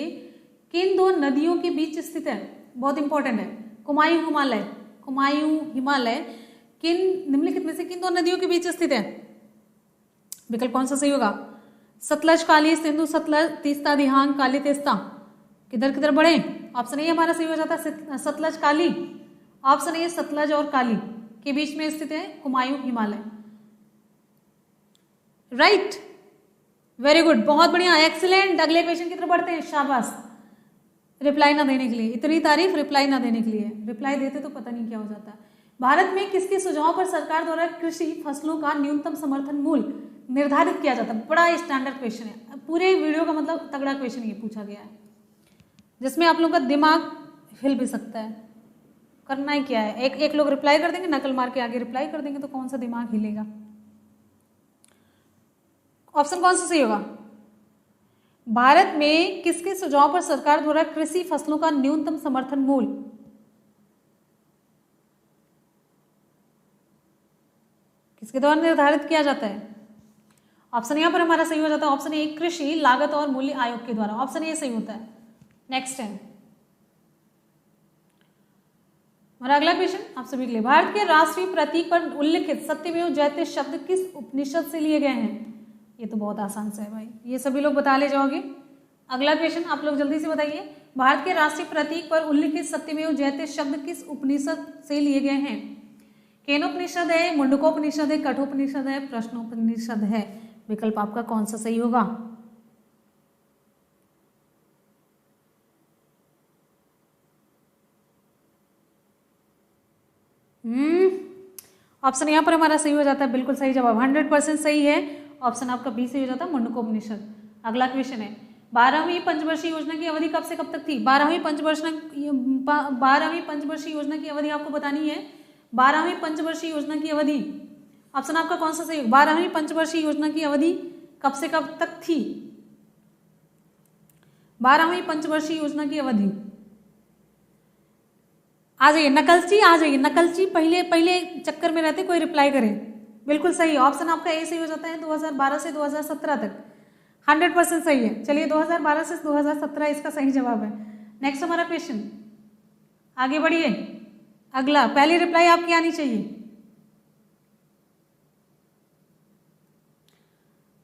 किन दो नदियों के बीच स्थित है? बहुत इंपॉर्टेंट है। कुमायूं हिमालय किन निम्नलिखित में से किन दो नदियों के बीच स्थित है? विकल्प कौन सा सही होगा? सतलज काली, सिंधु सतलज, तीस्ता दिहांग, काली तेस्ता। किधर किधर बढ़े? ऑप्शन ए हमारा सही हो जाता है सतलज काली। ऑप्शन ए सतलज और काली के बीच में स्थित है Kumaon Himalaya. Right, very good, बहुत बढ़िया, एक्सीलेंट। अगले क्वेश्चन की तरफ बढ़ते हैं। शाबाश, रिप्लाई ना देने के लिए, इतनी तारीफ रिप्लाई ना देने के लिए। रिप्लाई देते तो पता नहीं क्या हो जाता। भारत में किसके सुझाव पर सरकार द्वारा कृषि फसलों का न्यूनतम समर्थन मूल्य निर्धारित किया जाता है? बड़ा स्टैंडर्ड क्वेश्चन है, पूरे वीडियो का मतलब तगड़ा क्वेश्चन ये पूछा गया है, जिसमें आप लोगों का दिमाग हिल भी सकता है। करना ही क्या है, एक लोग रिप्लाई कर देंगे, नकल मार के आगे रिप्लाई कर देंगे, तो कौन सा दिमाग हिलेगा? ऑप्शन कौन सा सही होगा? भारत में किसके सुझाव पर सरकार द्वारा कृषि फसलों का न्यूनतम समर्थन मूल्य किसके द्वारा निर्धारित किया जाता है? ऑप्शन यहां पर हमारा सही हो जाता है ऑप्शन ए कृषि लागत और मूल्य आयोग के द्वारा। ऑप्शन ए सही होता है। नेक्स्ट है हमारा अगला क्वेश्चन आप सभी के लिए। भारत के राष्ट्रीय प्रतीक पर उल्लिखित सत्यमेव जयते शब्द किस उपनिषद से लिए गए हैं? ये तो बहुत आसान से है भाई, ये सभी लोग बता ले जाओगे। अगला क्वेश्चन आप लोग जल्दी से बताइए। भारत के राष्ट्रीय प्रतीक पर उल्लिखित सत्यमेव जयते शब्द किस उपनिषद से लिए गए हैं? केनोपनिषद है, मुंडकोपनिषद है, कठोपनिषद है, प्रश्नोपनिषद है। विकल्प आपका कौन सा सही होगा? ऑप्शन यहाँ पर हमारा सही हो जाता है, बिल्कुल सही जवाब, 100% सही है। ऑप्शन आपका बी सही हो जाता है, मुंडकोपनिषद। अगला क्वेश्चन है 12वीं पंचवर्षीय योजना की अवधि कब से कब तक थी? 12वीं पंचवर्षीय योजना की अवधि आपको बतानी है। 12वीं पंचवर्षीय योजना की अवधि, ऑप्शन आपका कौन सा सही है? 12वीं पंचवर्षीय योजना की अवधि कब से कब तक थी? 12वीं पंचवर्षीय योजना की अवधि, आ जाइए नकलची, आ जाइए नकलची, पहले चक्कर में रहते, कोई रिप्लाई करे। बिल्कुल सही, ऑप्शन आपका ए सही हो जाता है 2012 से 2017 तक, 100% सही है। चलिए 2012 से 2017 इसका सही जवाब है। नेक्स्ट हमारा क्वेश्चन, आगे बढ़िए। अगला, पहली रिप्लाई आपकी आनी चाहिए।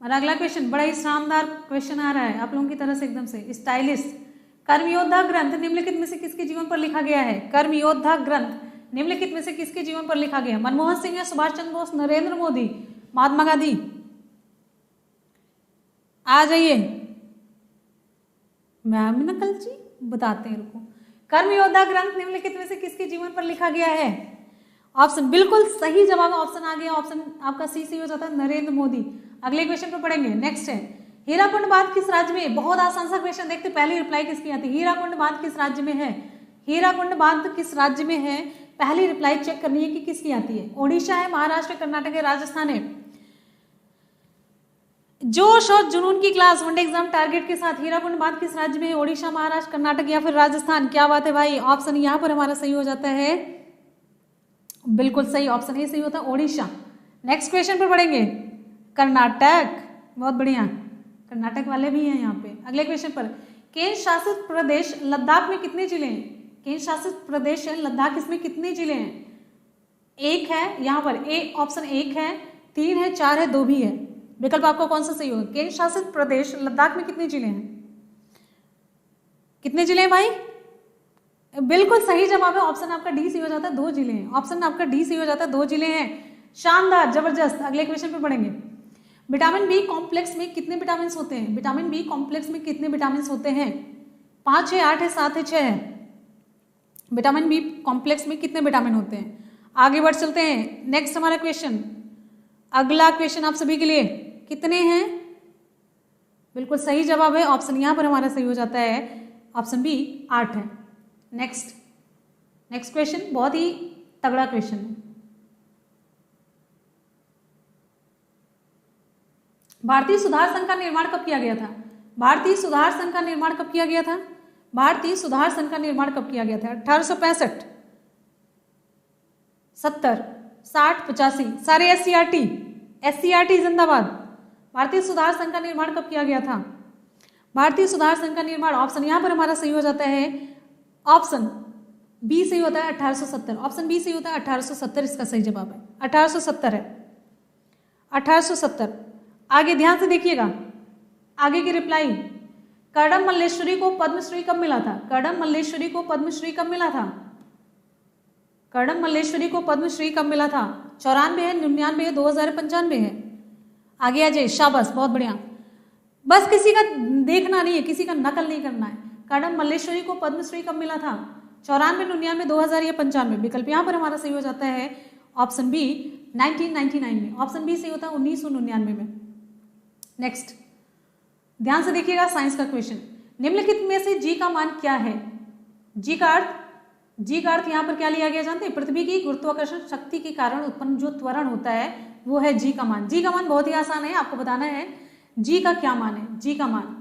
हमारा अगला क्वेश्चन बड़ा ही शानदार क्वेश्चन आ रहा है आप लोगों की तरफ से, एकदम से स्टाइलिश। कर्मयोद्धा ग्रंथ निम्नलिखित में से किसके जीवन पर लिखा गया है? कर्मयोद्धा ग्रंथ निम्नलिखित में से किसके जीवन पर लिखा गया है? मनमोहन सिंह है, सुभाष चंद्र बोस, नरेंद्र मोदी, महात्मा गांधी। आ जाइए मैम नकलची, बताते हैं, रुको। कर्मयोद्धा ग्रंथ निम्नलिखित में से किसके जीवन पर लिखा गया है? ऑप्शन बिल्कुल सही जवाब, ऑप्शन आ गया, ऑप्शन आपका सी सही हो जाता है, नरेंद्र मोदी। अगले क्वेश्चन पर पढ़ेंगे। नेक्स्ट है हीराकुंड बांध किस राज्य में? बहुत आसान सा क्वेश्चन, देखते पहली रिप्लाई किसकी आती है। हीराकुंड बांध किस राज्य में है? हीराकुंड बांध किस राज्य में है? पहली रिप्लाई चेक करनी है कि किसकी आती है। ओडिशा है, महाराष्ट्र, कर्नाटक है, राजस्थान है। जोश और जुनून की क्लास वनडे एग्जाम टारगेट के साथ हीराकुंड बांध किस राज्य में है? ओडिशा, महाराष्ट्र, कर्नाटक या फिर राजस्थान? क्या बात है भाई, ऑप्शन यहां पर हमारा सही हो जाता है, बिल्कुल सही, ऑप्शन ए सही होता है, ओडिशा। नेक्स्ट क्वेश्चन पर पढ़ेंगे। कर्नाटक, बहुत बढ़िया, कर्नाटक वाले भी हैं यहाँ पे। अगले क्वेश्चन पर, केंद्र शासित प्रदेश लद्दाख में कितने जिले हैं? केंद्र शासित प्रदेश है लद्दाख, इसमें कितने जिले हैं? एक है यहाँ पर, ए ऑप्शन एक है, 3 है, 4 है, 2 भी है। विकल्प आपको कौन सा सही होगा? केंद्र शासित प्रदेश लद्दाख में कितने जिले हैं? कितने जिले हैं भाई? बिल्कुल सही जवाब है, ऑप्शन आपका डी सही हो जाता है, 2 जिले हैं। ऑप्शन आपका डी सही हो जाता है, 2 जिले हैं। शानदार, जबरदस्त। अगले क्वेश्चन पे पढ़ेंगे। विटामिन बी कॉम्प्लेक्स में कितने विटामिन होते हैं? विटामिन बी कॉम्प्लेक्स में कितने विटामिन होते हैं? 5 है, 8 है, 7 है, 6 है? विटामिन बी कॉम्प्लेक्स में कितने विटामिन होते हैं? आगे बढ़ चलते हैं, नेक्स्ट हमारा क्वेश्चन, अगला क्वेश्चन आप सभी के लिए, कितने हैं? बिल्कुल सही जवाब है ऑप्शन, यहां पर हमारा सही हो जाता है ऑप्शन बी 8 है। नेक्स्ट क्वेश्चन बहुत ही तगड़ा क्वेश्चन है। भारतीय सुधार संघ का निर्माण कब किया गया था? भारतीय सुधार संघ का निर्माण कब किया गया था? भारतीय सुधार संघ का निर्माण कब किया गया था? 1865, 70, 60, 85, सारे एससीईआरटी जिंदाबाद। भारतीय सुधार संघ का निर्माण कब किया गया था? भारतीय सुधार संघ का निर्माण, ऑप्शन यहां पर हमारा सही हो जाता है, ऑप्शन बी सही होता है 1870, ऑप्शन बी सही होता है 1870, इसका सही जवाब है 1870 है, 1870। आगे ध्यान से देखिएगा, आगे की रिप्लाई, कर्दम मल्लेश्वरी को पद्मश्री कब मिला था? कर्दम मल्लेश्वरी को पद्मश्री कब मिला था? कर्दम मल्लेश्वरी को पद्मश्री कब मिला था? 94 है, 99 है, 2000 है, 95 है? आगे आ जाइए, शाबाश, बहुत बढ़िया। बस किसी का देखना नहीं है, किसी का नकल नहीं करना है। कर्दम मल्लेश्वरी को पद्मश्री कब मिला था? 94, 99, 2000 या 95? विकल्प यहाँ पर हमारा सही हो जाता है ऑप्शन बी 1999 में, ऑप्शन बी सही होता है 1999 में। नेक्स्ट ध्यान से देखिएगा, साइंस का क्वेश्चन, निम्नलिखित में से जी का मान क्या है? जी का अर्थ यहाँ पर क्या लिया गया जानते हैं? पृथ्वी की गुरुत्वाकर्षण शक्ति के कारण उत्पन्न जो त्वरण होता है वो है जी का मान। जी का मान बहुत ही आसान है, आपको बताना है जी का क्या मान है। जी का मान,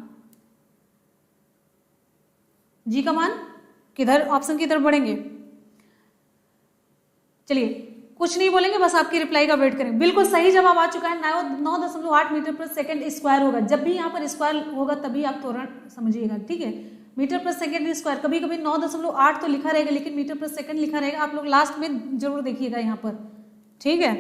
जी का मान किधर, ऑप्शन की तरफ बढ़ेंगे। चलिए कुछ नहीं बोलेंगे, बस आपकी रिप्लाई का वेट करेंगे। बिल्कुल सही जवाब आ चुका है, 9.8 मीटर पर सेकंड स्क्वायर होगा। जब भी यहाँ पर स्क्वायर होगा तभी आप त्वरण समझिएगा, ठीक है? मीटर पर सेकंड स्क्वायर, कभी कभी 9.8 तो लिखा रहेगा लेकिन मीटर पर सेकंड लिखा रहेगा, आप लोग लास्ट में जरूर देखिएगा यहाँ पर, ठीक है?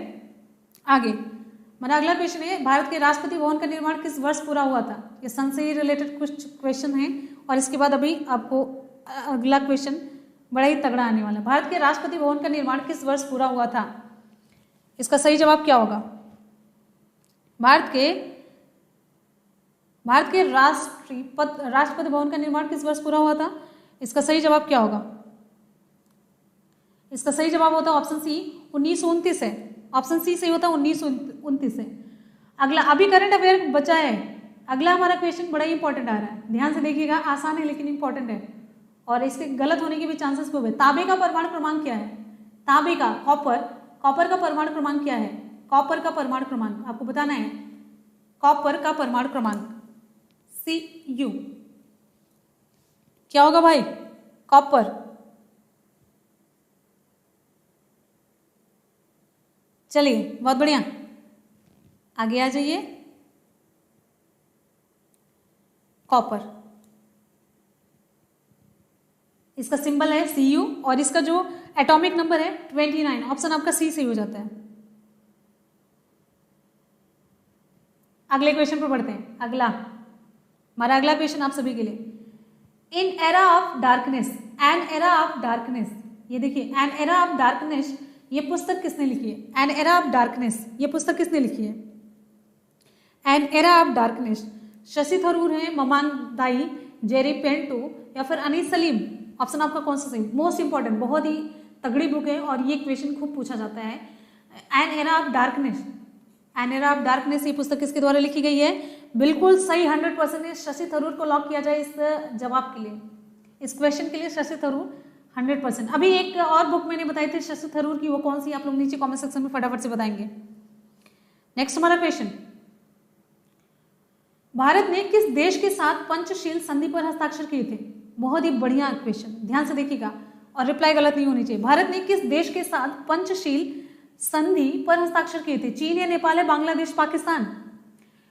आगे हमारा अगला क्वेश्चन है, भारत के राष्ट्रपति भवन का निर्माण किस वर्ष पूरा हुआ था? ये सन से रिलेटेड कुछ क्वेश्चन है और इसके बाद अभी आपको अगला क्वेश्चन बड़ा ही तगड़ा आने वाला है। भारत के राष्ट्रपति भवन का निर्माण किस वर्ष पूरा हुआ था? इसका सही जवाब क्या होगा? भारत के राष्ट्रपति भवन का निर्माण किस वर्ष पूरा हुआ था? इसका सही जवाब क्या होगा? इसका सही जवाब होता है ऑप्शन सी 1929 है, ऑप्शन सी सही होता है 1929 है। अगला अभी करंट अफेयर बचा है, अगला हमारा क्वेश्चन बड़ा ही इंपॉर्टेंट आ रहा है, ध्यान से देखिएगा, आसान है लेकिन इंपॉर्टेंट है और इसके गलत होने के भी चांसेस खूब है। तांबे का परमाणु क्रमांक क्या है? तांबे का, कॉपर का परमाणु क्रमांक क्या है? कॉपर का परमाणु क्रमांक आपको बताना है, कॉपर का परमाणु क्रमांक Cu क्या होगा भाई? कॉपर। चलिए बहुत बढ़िया, आगे आ जाइए। कॉपर, इसका सिंबल है Cu और इसका जो एटॉमिक नंबर है 29, ऑप्शन आपका सी सही हो जाता है। अगले क्वेश्चन पर बढ़ते हैं। हमारा अगला क्वेश्चन आप सभी के लिए, in era of darkness, an era of darkness, ये देखिए एन एरा ऑफ डार्कनेस, ये पुस्तक किसने लिखी है? एन एरा ऑफ डार्कनेस, ये पुस्तक किसने लिखी है? N era of darkness, Shashi Tharoor है, ममान दाई, जेरी पेंटू या फिर अनीस सलीम? ऑप्शन आपका कौन सा सही? मोस्ट इंपॉर्टेंट, बहुत ही तगड़ी बुक है और ये क्वेश्चन खूब पूछा जाता है। N era of darkness, an era of darkness, ये पुस्तक किसके द्वारा लिखी गई है? बिल्कुल सही, 100% शशि थरूर को लॉक किया जाए इस जवाब के लिए, इस क्वेश्चन के लिए शशि थरूर 100%। अभी एक और बुक मैंने बताई थी शशि थरूर की, वो कौन सी आप लोग नीचे कमेंट सेक्शन में फटाफट से बताएंगे। नेक्स्ट हमारा क्वेश्चन, भारत ने किस देश के साथ पंचशील संधि पर हस्ताक्षर किए थे? बहुत ही बढ़िया क्वेश्चन, ध्यान से देखिएगा और रिप्लाई गलत नहीं होनी चाहिए। भारत ने किस देश के साथ पंचशील संधि पर हस्ताक्षर किए थे? चीन है, नेपाल है, बांग्लादेश, पाकिस्तान?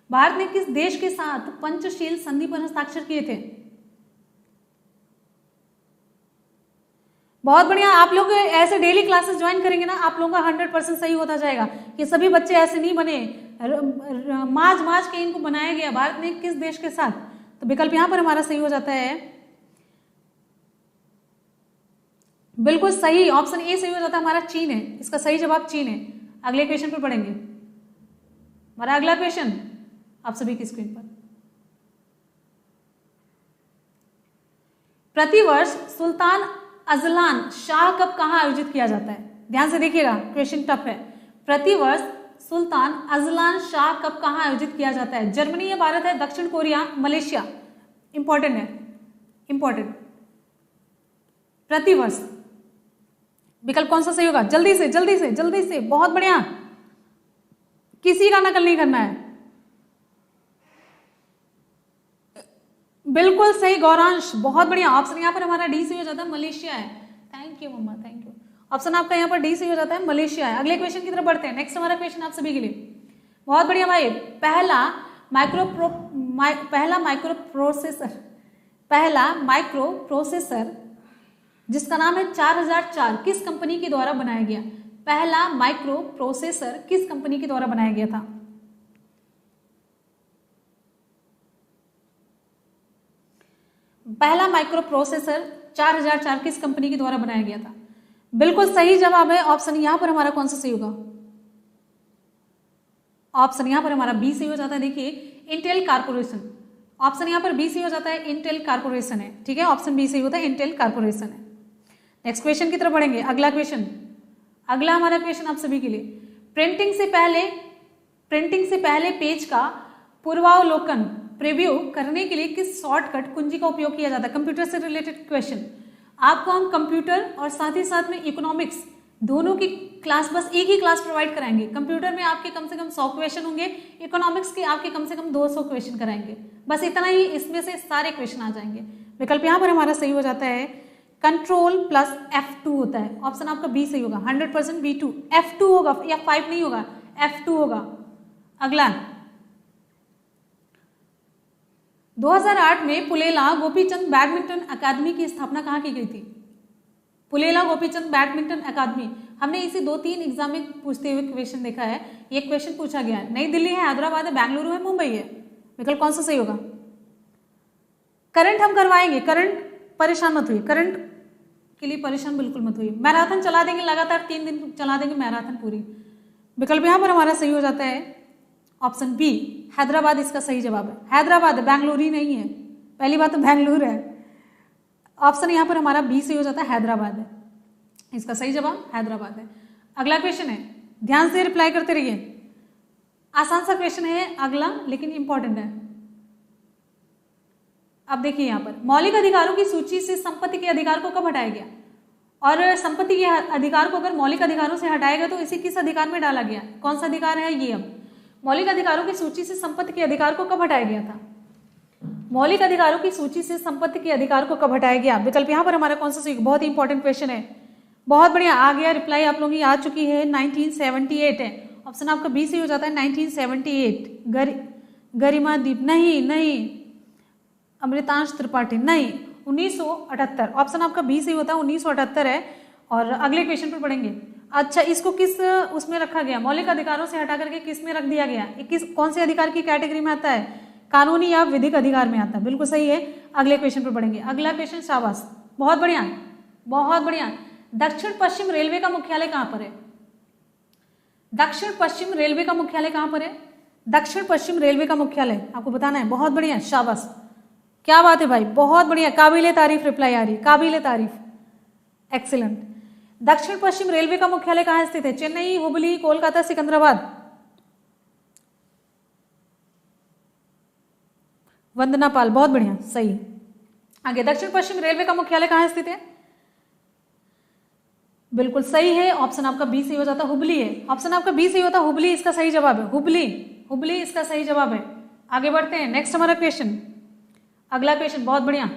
भारत ने किस देश के साथ पंचशील संधि पर हस्ताक्षर किए थे? बहुत बढ़िया, आप लोग ऐसे डेली क्लासेस ज्वाइन करेंगे ना, आप लोगों का 100% सही होता जाएगा। ये सभी बच्चे ऐसे नहीं बने, माज के इनको बनाया गया। भारत ने किस देश के साथ, तो विकल्प यहां पर हमारा सही हो जाता है, बिल्कुल सही, ऑप्शन ए सही हो जाता है हमारा, चीन है। इसका सही जवाब चीन है। अगले क्वेश्चन पर पढ़ेंगे। हमारा अगला क्वेश्चन आप सभी की स्क्रीन पर, प्रतिवर्ष सुल्तान अजलान शाह कप कहाँ आयोजित किया जाता है? ध्यान से देखिएगा, क्वेश्चन टफ है। प्रतिवर्ष सुल्तान अजलान शाह कप कहाँ आयोजित किया जाता है? जर्मनी है, भारत है, दक्षिण कोरिया, मलेशिया? इंपॉर्टेंट है, इंपॉर्टेंट। प्रतिवर्ष विकल्प कौन सा सही होगा? जल्दी से जल्दी से जल्दी से, बहुत बढ़िया, किसी का नकल नहीं करना है। बिल्कुल सही गौरांश, बहुत बढ़िया। ऑप्शन यहाँ पर हमारा डी से हो जाता है, मलेशिया है। थैंक यू मम्मा, थैंक यू। ऑप्शन आपका यहाँ पर डी से हो जाता है, मलेशिया है। अगले क्वेश्चन की तरफ बढ़ते हैं। नेक्स्ट हमारा क्वेश्चन आप सभी के लिए बहुत बढ़िया भाई। पहला माइक्रो प्रोसेसर जिसका नाम है 4004 किस कंपनी के द्वारा बनाया गया? पहला माइक्रो प्रोसेसर किस कंपनी के द्वारा बनाया गया था? पहला माइक्रो प्रोसेसर 4004 किस कंपनी के द्वारा बनाया गया था? बिल्कुल सही जवाब है। ऑप्शन यहां पर हमारा कौन सा सही होगा? ऑप्शन यहां पर हमारा बी सही हो जाता है। देखिए, इंटेल कारपोरेशन। ऑप्शन यहां पर बी सही हो जाता है, इंटेल कारपोरेशन है। ठीक है, ऑप्शन बी सही होता है, इंटेल कारपोरेशन है। नेक्स्ट क्वेश्चन की तरफ बढ़ेंगे। अगला हमारा क्वेश्चन आप सभी के लिए, प्रिंटिंग से पहले पेज का पूर्वावलोकन प्रीव्यू करने के लिए किस शॉर्टकट कुंजी का उपयोग किया जाता है? कंप्यूटर से रिलेटेड क्वेश्चन। आपको हम कंप्यूटर और साथ ही साथ में इकोनॉमिक्स दोनों की क्लास, बस एक ही क्लास प्रोवाइड कराएंगे। कंप्यूटर में आपके कम से कम 100 क्वेश्चन होंगे, इकोनॉमिक्स के आपके कम से कम 200 क्वेश्चन कराएंगे। बस इतना ही, इसमें से सारे क्वेश्चन आ जाएंगे। विकल्प यहाँ पर हमारा सही हो जाता है, कंट्रोल प्लस F2 होता है। ऑप्शन आपका बी सही होगा, 100% B2। F2 होगा, F5 नहीं होगा, F2 होगा। अगला 2008 में पुलेला गोपीचंद बैडमिंटन अकादमी की स्थापना कहाँ की गई थी? पुलेला गोपीचंद बैडमिंटन अकादमी, हमने इसी 2-3 एग्जाम में पूछते हुए क्वेश्चन देखा है। ये क्वेश्चन पूछा गया है, नई दिल्ली है, हैदराबाद है, बेंगलुरु है, मुंबई है? विकल्प कौन सा सही होगा? करंट हम करवाएंगे, करंट परेशान मत हुई, करंट के लिए परेशान बिल्कुल मत हुई। मैराथन चला देंगे, लगातार 3 दिन चला देंगे मैराथन पूरी। विकल्प यहाँ पर हमारा सही हो जाता है, ऑप्शन बी, हैदराबाद इसका सही जवाब है। हैदराबाद है, बेंगलुरु नहीं है। पहली बात तो बेंगलुरु है। ऑप्शन यहाँ पर हमारा बी सही हो जाता है, हैदराबाद है इसका सही जवाब, हैदराबाद है। अगला क्वेश्चन है, ध्यान से रिप्लाई करते रहिए। आसान सा क्वेश्चन है अगला, लेकिन इंपॉर्टेंट है। अब देखिए यहाँ पर, मौलिक अधिकारों की सूची से संपत्ति के अधिकार को कब हटाया गया? और संपत्ति के अधिकार को अगर मौलिक अधिकारों से हटाया गया तो इसे किस अधिकार में डाला गया? कौन सा अधिकार है ये? अब मौलिक अधिकारों की सूची से संपत्ति के अधिकार को कब हटाया गया था? मौलिक अधिकारों की सूची से संपत्ति के अधिकार को कब हटाया गया? विकल्प यहाँ पर हमारा कौन सा सही? बहुत ही इंपॉर्टेंट क्वेश्चन है, बहुत बढ़िया आ गया रिप्लाई आप लोगों की आ चुकी है। 1978 है, ऑप्शन आपका बी सही हो जाता है, 1978। गरिमादीप नहीं, अमृतांश त्रिपाठी नहीं, 1978। ऑप्शन आपका बी सही होता है, 1978 है। और अगले क्वेश्चन पर पढ़ेंगे। अच्छा, इसको किस उसमें रखा गया? मौलिक अधिकारों से हटा करके किस में रख दिया गया? कौन से अधिकार की कैटेगरी में आता है? कानूनी या विधिक अधिकार में आता है। बिल्कुल सही है। अगले क्वेश्चन पर पढ़ेंगे। अगला क्वेश्चन, शाबाश, बहुत बढ़िया बहुत बढ़िया। दक्षिण पश्चिम रेलवे का मुख्यालय कहां पर है? दक्षिण पश्चिम रेलवे का मुख्यालय कहां पर है? दक्षिण पश्चिम रेलवे का मुख्यालय आपको बताना है। बहुत बढ़िया, शाबाश, क्या बात है भाई, बहुत बढ़िया, काबिले तारीफ रिप्लाई आ रही, काबिले तारीफ, एक्सीलेंट। दक्षिण पश्चिम रेलवे का मुख्यालय कहां स्थित है? चेन्नई, हुबली, कोलकाता, सिकंदराबाद? वंदना पाल, बहुत बढ़िया, सही। आगे, दक्षिण पश्चिम रेलवे का मुख्यालय कहां स्थित है? बिल्कुल सही है, ऑप्शन आपका बी सही हो जाता, हुबली है। ऑप्शन आपका बी सही होता, हुबली इसका सही जवाब है। हुबली इसका सही जवाब है। आगे बढ़ते हैं, नेक्स्ट हमारा क्वेश्चन, अगला क्वेश्चन, बहुत बढ़िया।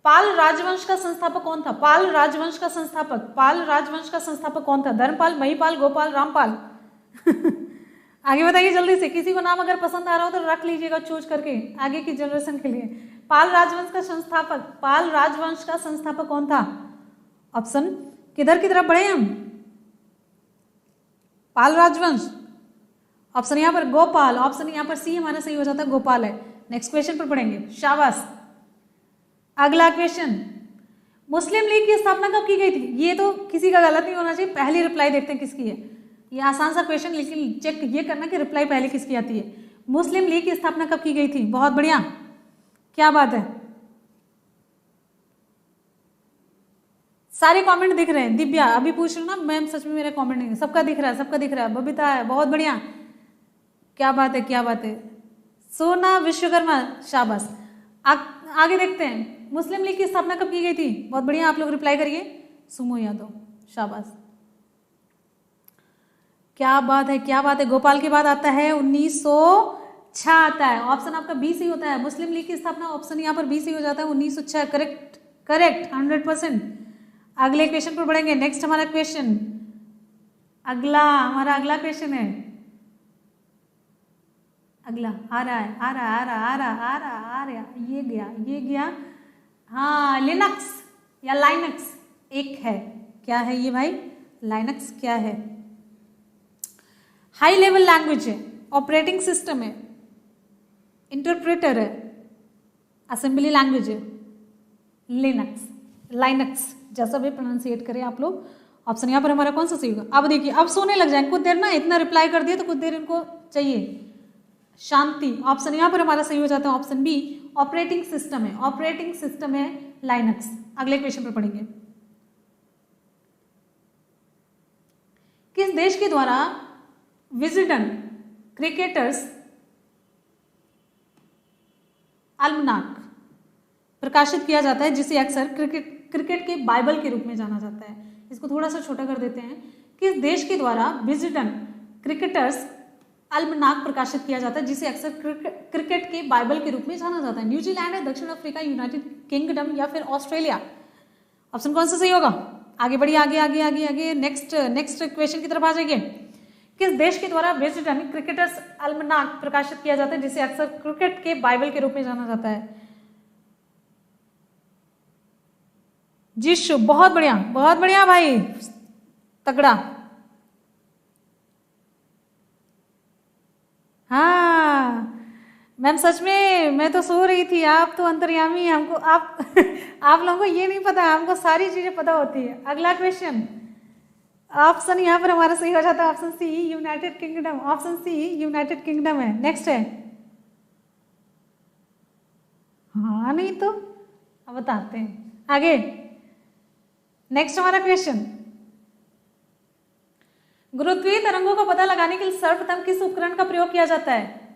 पाल राजवंश का संस्थापक कौन था? पाल राजवंश का संस्थापक कौन था? धर्मपाल, महिपाल, गोपाल, रामपाल? आगे बताइए जल्दी से, किसी को नाम अगर पसंद आ रहा हो तो रख लीजिएगा चूज करके आगे की जनरेशन के लिए। पाल राजवंश का संस्थापक कौन था? ऑप्शन किधर की तरफ बढ़े हम? पाल राजवंश, ऑप्शन यहां पर गोपाल, ऑप्शन यहां पर सी हमारा सही हो जाता है, गोपाल है। नेक्स्ट क्वेश्चन पर पढ़ेंगे, शाबाश। अगला क्वेश्चन, मुस्लिम लीग की स्थापना कब की गई थी? ये तो किसी का गलत नहीं होना चाहिए, पहली रिप्लाई देखते हैं किसकी है। ये आसान सा क्वेश्चन, लेकिन चेक ये करना कि रिप्लाई पहले किसकी आती है। मुस्लिम लीग की स्थापना कब की गई थी? बहुत बढ़िया, क्या बात है। सारे कमेंट दिख रहे हैं। दिव्या अभी पूछ रही हूँ ना मैम, सच में मेरा कमेंट नहीं, सबका दिख रहा है, सबका दिख रहा है। बबीता है, बहुत बढ़िया, क्या बात है, क्या बात है। सोना विश्वकर्मा, शाबाश। आगे देखते हैं, मुस्लिम लीग की स्थापना कब की गई थी? बहुत बढ़िया, आप लोग रिप्लाई करिए। सुमो यादव, शाबाश, क्या बात है, क्या बात है। गोपाल के बाद आता है 1906 आता है, ऑप्शन आपका बी सही होता है। मुस्लिम लीग की स्थापना ऑप्शन यहाँ पर बी सही हो जाता है, 1906, करेक्ट करेक्ट 100%। अगले क्वेश्चन पर बढ़ेंगे। नेक्स्ट हमारा क्वेश्चन, हमारा अगला क्वेश्चन है, अगला आ रहा है, आ रहा आ रहा आ रहा आ रहा आ रहा, ये गया। हाँ, लिनक्स या लाइनक्स एक है, क्या है ये भाई? लाइनक्स क्या है? हाई लेवल लैंग्वेज है, ऑपरेटिंग सिस्टम है, इंटरप्रेटर है, असेंबली लैंग्वेज है। लिनक्स, लाइनक्स, जैसा भी प्रोनाउंसिएट करें आप लोग। ऑप्शन यहाँ पर हमारा कौन सा सही होगा? अब देखिए, अब सोने लग जाएंगे कुछ देर ना, इतना रिप्लाई कर दिया तो कुछ देर इनको चाहिए शांति। ऑप्शन यहाँ पर हमारा सही हो जाता है ऑप्शन बी, ऑपरेटिंग सिस्टम है, ऑपरेटिंग सिस्टम है लाइनक्स। अगले क्वेश्चन पर पढ़ेंगे। किस देश के द्वारा विजडन क्रिकेटर्स अल्मनाक प्रकाशित किया जाता है, जिसे अक्सर क्रिकेट के बाइबल के रूप में जाना जाता है? इसको थोड़ा सा छोटा कर देते हैं। किस देश के द्वारा विजडन क्रिकेटर्स अल्मनाक प्रकाशित किया जाता है, जिसे अक्सर क्रिकेट के बाइबल के रूप में जाना जाता है? न्यूजीलैंड है, दक्षिण अफ्रीका, यूनाइटेड किंगडम या फिर ऑस्ट्रेलिया? ऑप्शन कौन सा सही होगा? आगे बढ़िए, आगे आगे आगे आगे, नेक्स्ट क्वेश्चन की तरफ आ जाइए। किस देश के द्वारा विजडन क्रिकेटर्स अल्मनाक प्रकाशित किया जाता है, जिसे अक्सर क्रिकेट के बाइबल के रूप में जाना जाता है? जिशु, बहुत बढ़िया भाई, तगड़ा। हाँ मैम, सच में मैं तो सो रही थी, आप तो अंतर्यामी हैं। हमको आप आप लोगों को ये नहीं पता, हमको सारी चीजें पता होती है। अगला क्वेश्चन, ऑप्शन यहाँ पर हमारा सही हो जाता है option C, United Kingdom. Option C United Kingdom है। नेक्स्ट है, हाँ नहीं तो अब बताते हैं आगे। नेक्स्ट हमारा क्वेश्चन, गुरुत्वीय तरंगों का पता लगाने के लिए सर्वप्रथम किस उपकरण का प्रयोग किया जाता है?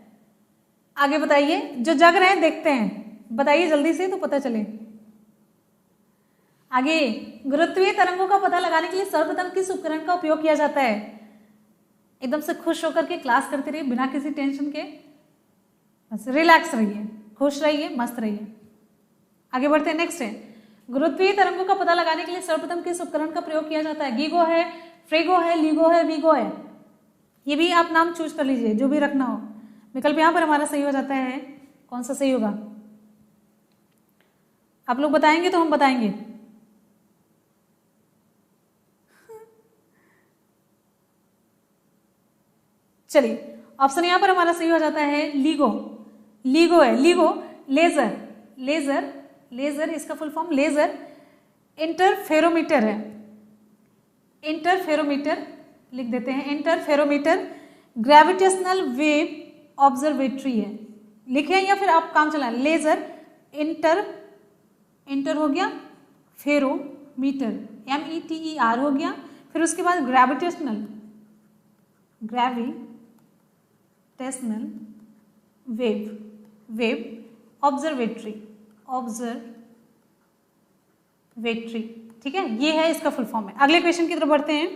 आगे बताइए, जो जग रहे हैं देखते हैं, बताइए जल्दी से तो पता चले। आगे, गुरुत्वीय तरंगों का पता लगाने के लिए सर्वप्रथम किस उपकरण का उपयोग किया जाता है? एकदम से खुश होकर के क्लास करते रहिए, बिना किसी टेंशन के, बस रिलैक्स रहिए, खुश रहिए, मस्त रहिए। आगे बढ़ते हैं। नेक्स्ट है, गुरुत्वीय तरंगों का पता लगाने के लिए सर्वप्रथम किस उपकरण का प्रयोग किया जाता है? गीगो है, फ्रेगो है, लीगो है, वीगो है? ये भी आप नाम चूज कर लीजिए, जो भी रखना हो। विकल्प यहां पर हमारा सही हो जाता है, कौन सा सही होगा? आप लोग बताएंगे तो हम बताएंगे। चलिए, ऑप्शन यहां पर हमारा सही हो जाता है लीगो। लीगो है, लीगो लेजर, लेजर लेजर इसका फुल फॉर्म लेजर इंटरफेरोमीटर है। इंटरफेरोमीटर लिख देते हैं, इंटरफेरोमीटर ग्रेविटेशनल वेव ऑब्जर्वेटरी है, लिखे या फिर आप काम चलाएं। लेजर इंटर हो गया, फेरोमीटर METER हो गया, फिर उसके बाद ग्रेविटेशनल वेव ऑब्जर्वेटरी, ठीक है, ये है इसका फुल फॉर्म है। अगले क्वेश्चन की तरफ बढ़ते हैं।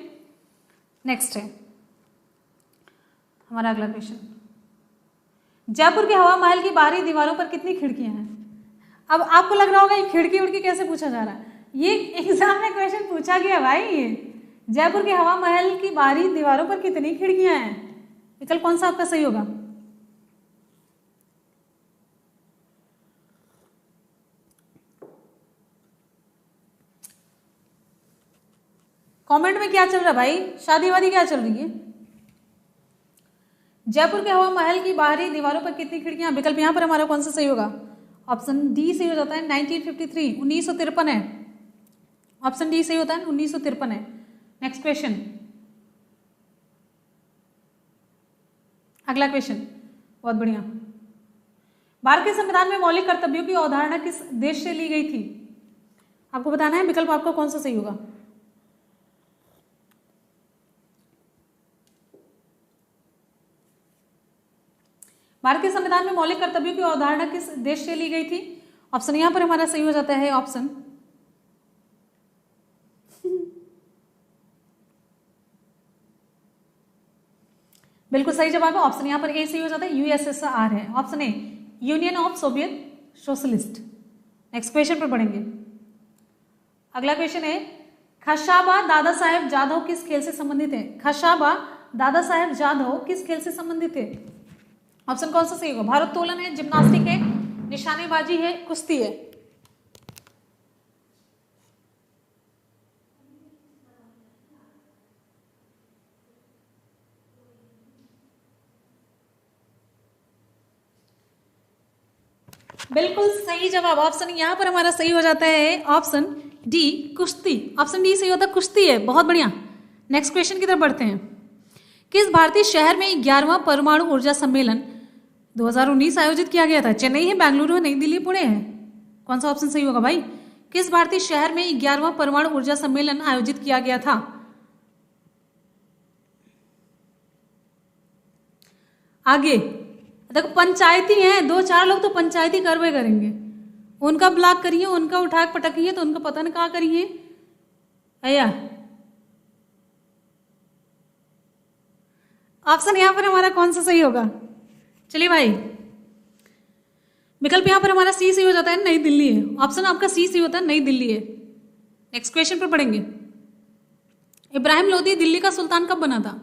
नेक्स्ट है हमारा अगला क्वेश्चन, जयपुर के हवा महल की बाहरी दीवारों पर कितनी खिड़कियां हैं? अब आपको लग रहा होगा ये खिड़की उड़की कैसे पूछा जा रहा है, ये एग्जाम में क्वेश्चन पूछा गया भाई। ये जयपुर के हवा महल की बाहरी दीवारों पर कितनी खिड़कियां हैं? विकल्प कौन सा आपका सही होगा? कमेंट में क्या चल रहा है भाई, शादी वादी क्या चल रही है? जयपुर के हवा महल की बाहरी दीवारों पर कितनी खिड़कियां? विकल्प यहां पर हमारा कौन सा सही होगा? ऑप्शन डी सही हो जाता है 1953, 1953 है। ऑप्शन डी सही होता है, 1953 है। नेक्स्ट क्वेश्चन, अगला क्वेश्चन, बहुत बढ़िया। भारत के संविधान में मौलिक कर्तव्यों की अवधारणा किस देश से ली गई थी? आपको बताना है विकल्प आपका कौन सा सही होगा। भारत के संविधान में मौलिक कर्तव्यों की अवधारणा किस देश से ली गई थी? ऑप्शन यहां पर हमारा सही हो जाता है ऑप्शन बिल्कुल सही जवाब है। ऑप्शन यहां पर ए सही हो जाता है, यूएसएसआर है। Option A union of Soviet socialist. Next question पर बढ़ेंगे। अगला क्वेश्चन है खशाबा दादा साहेब जाधव किस खेल से संबंधित है? खशाबा दादा साहेब जाधव किस खेल से संबंधित है? ऑप्शन कौन सा सही होगा? भारोत्तोलन है, जिम्नास्टिक है, निशानेबाजी है, कुश्ती है। बिल्कुल सही जवाब। ऑप्शन यहां पर हमारा सही हो जाता है ऑप्शन डी कुश्ती। ऑप्शन डी सही होता है, कुश्ती है। बहुत बढ़िया। नेक्स्ट क्वेश्चन की तरफ बढ़ते हैं। किस भारतीय शहर में 11वां परमाणु ऊर्जा सम्मेलन 2019 आयोजित किया गया था? चेन्नई है, बेंगलुरु है, नई दिल्ली, पुणे है? कौन सा ऑप्शन सही होगा भाई? किस भारतीय शहर में 11वां परमाणु ऊर्जा सम्मेलन आयोजित किया गया था? आगे देखो पंचायती हैं, 2-4 लोग तो पंचायती करवे करेंगे। उनका ब्लॉक करिए, उनका उठा पटकिए तो उनका पता नहीं कहाँ करिए भैया। ऑप्शन यहां पर हमारा कौन सा सही होगा? चलिए भाई, विकल्प यहां पर हमारा सी सही हो जाता है, नई दिल्ली है। ऑप्शन आपका सी सही होता है, नई दिल्ली है। नेक्स्ट क्वेश्चन पर पढ़ेंगे। इब्राहिम लोदी दिल्ली का सुल्तान कब बना था?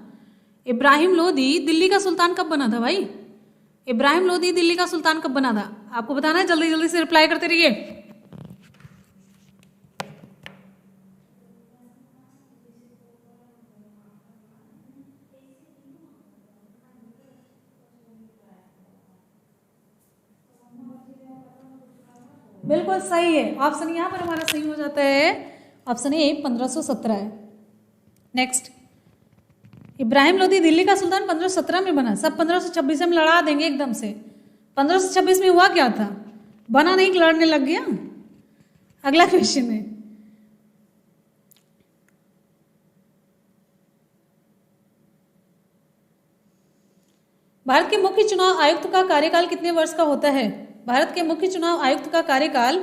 इब्राहिम लोदी दिल्ली का सुल्तान कब बना था भाई? इब्राहिम लोदी दिल्ली का सुल्तान कब बना था? आपको बताना है, जल्दी जल्दी से रिप्लाई करते रहिए। बिल्कुल सही है। ऑप्शन यहां पर हमारा सही हो जाता है, ऑप्शन ए 1517 है। नेक्स्ट, इब्राहिम लोदी दिल्ली का सुल्तान 1517 में बना। सब 1526 में लड़ा देंगे एकदम से। 1526 में हुआ क्या था? बना नहीं, लड़ने लग गया। अगला क्वेश्चन है, भारत के मुख्य चुनाव आयुक्त का कार्यकाल कितने वर्ष का होता है? भारत के मुख्य चुनाव आयुक्त का कार्यकाल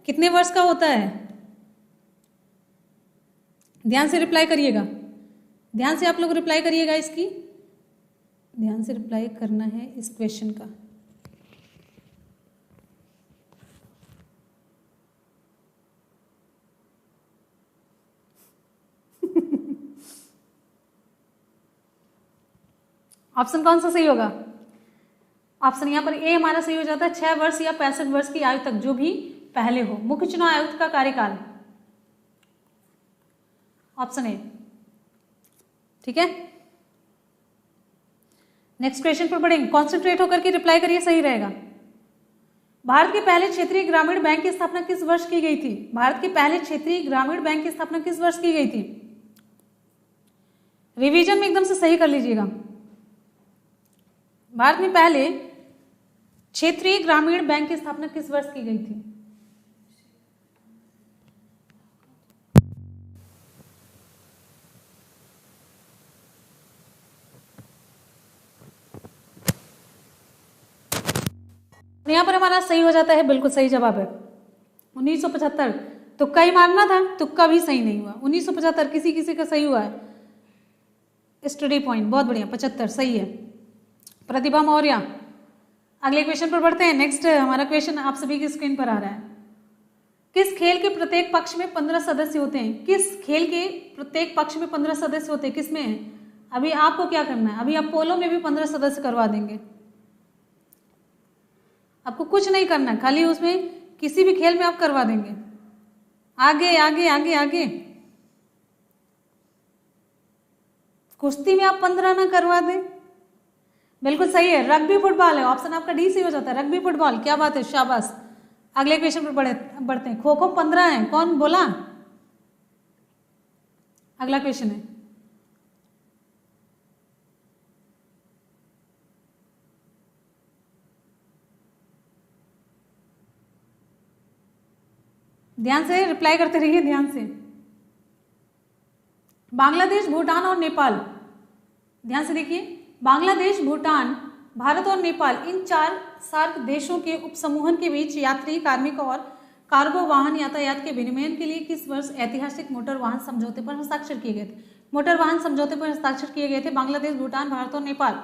कितने वर्ष का होता है? ध्यान से रिप्लाई करिएगा, ध्यान से आप लोग रिप्लाई करिएगा। इसकी ध्यान से रिप्लाई करना है इस क्वेश्चन का। ऑप्शन कौन सा सही होगा? ऑप्शन यहां पर ए हमारा सही हो जाता है, 6 वर्ष या 65 वर्ष की आयु तक, जो भी पहले हो। मुख्य चुनाव आयुक्त का कार्यकाल ऑप्शन ए, ठीक है। नेक्स्ट क्वेश्चन पर बढ़ेंगे। कॉन्सेंट्रेट होकर के रिप्लाई करिए, सही रहेगा। भारत के पहले क्षेत्रीय ग्रामीण बैंक की स्थापना किस वर्ष की गई थी? भारत के पहले क्षेत्रीय ग्रामीण बैंक की स्थापना किस वर्ष की गई थी? रिवीजन में एकदम से सही कर लीजिएगा। भारत में पहले क्षेत्रीय ग्रामीण बैंक की स्थापना किस वर्ष की गई थी? यहां पर हमारा सही हो जाता है, बिल्कुल सही जवाब है 1975। तुक्का ही मारना था, तुक्का भी सही नहीं हुआ। 1975 किसी किसी का सही हुआ है। स्टडी पॉइंट बहुत बढ़िया, 75 सही है। प्रतिभा मौर्य। अगले क्वेश्चन पर बढ़ते हैं। नेक्स्ट हमारा क्वेश्चन आप सभी की स्क्रीन पर आ रहा है। किस खेल के प्रत्येक पक्ष में 15 सदस्य होते हैं? किस खेल के प्रत्येक पक्ष में 15 सदस्य होते हैं? किसमें है? अभी आपको क्या करना है, अभी आप पोलो में भी 15 सदस्य करवा देंगे। आपको कुछ नहीं करना, खाली उसमें किसी भी खेल में आप करवा देंगे। आगे आगे आगे आगे। कुश्ती में आप 15 ना करवा दें? बिल्कुल सही है, रग्बी फुटबॉल है। ऑप्शन आपका डी से हो जाता है, रग्बी फुटबॉल। क्या बात है, शाबाश। अगले क्वेश्चन पर बढ़ते हैं। खो खो 15 है, कौन बोला? अगला क्वेश्चन है, ध्यान से रिप्लाई करते रहिए, ध्यान से। बांग्लादेश, भूटान और नेपाल, ध्यान से देखिए, बांग्लादेश, भूटान, भारत और नेपाल, इन 4 सार्क देशों के उपसमूहन के बीच यात्री, कार्मिक और कार्गो वाहन यातायात के विनिमय के लिए किस वर्ष ऐतिहासिक मोटर वाहन समझौते पर हस्ताक्षर किए गए थे? मोटर वाहन समझौते पर हस्ताक्षर किए गए थे बांग्लादेश, भूटान, भारत और नेपाल।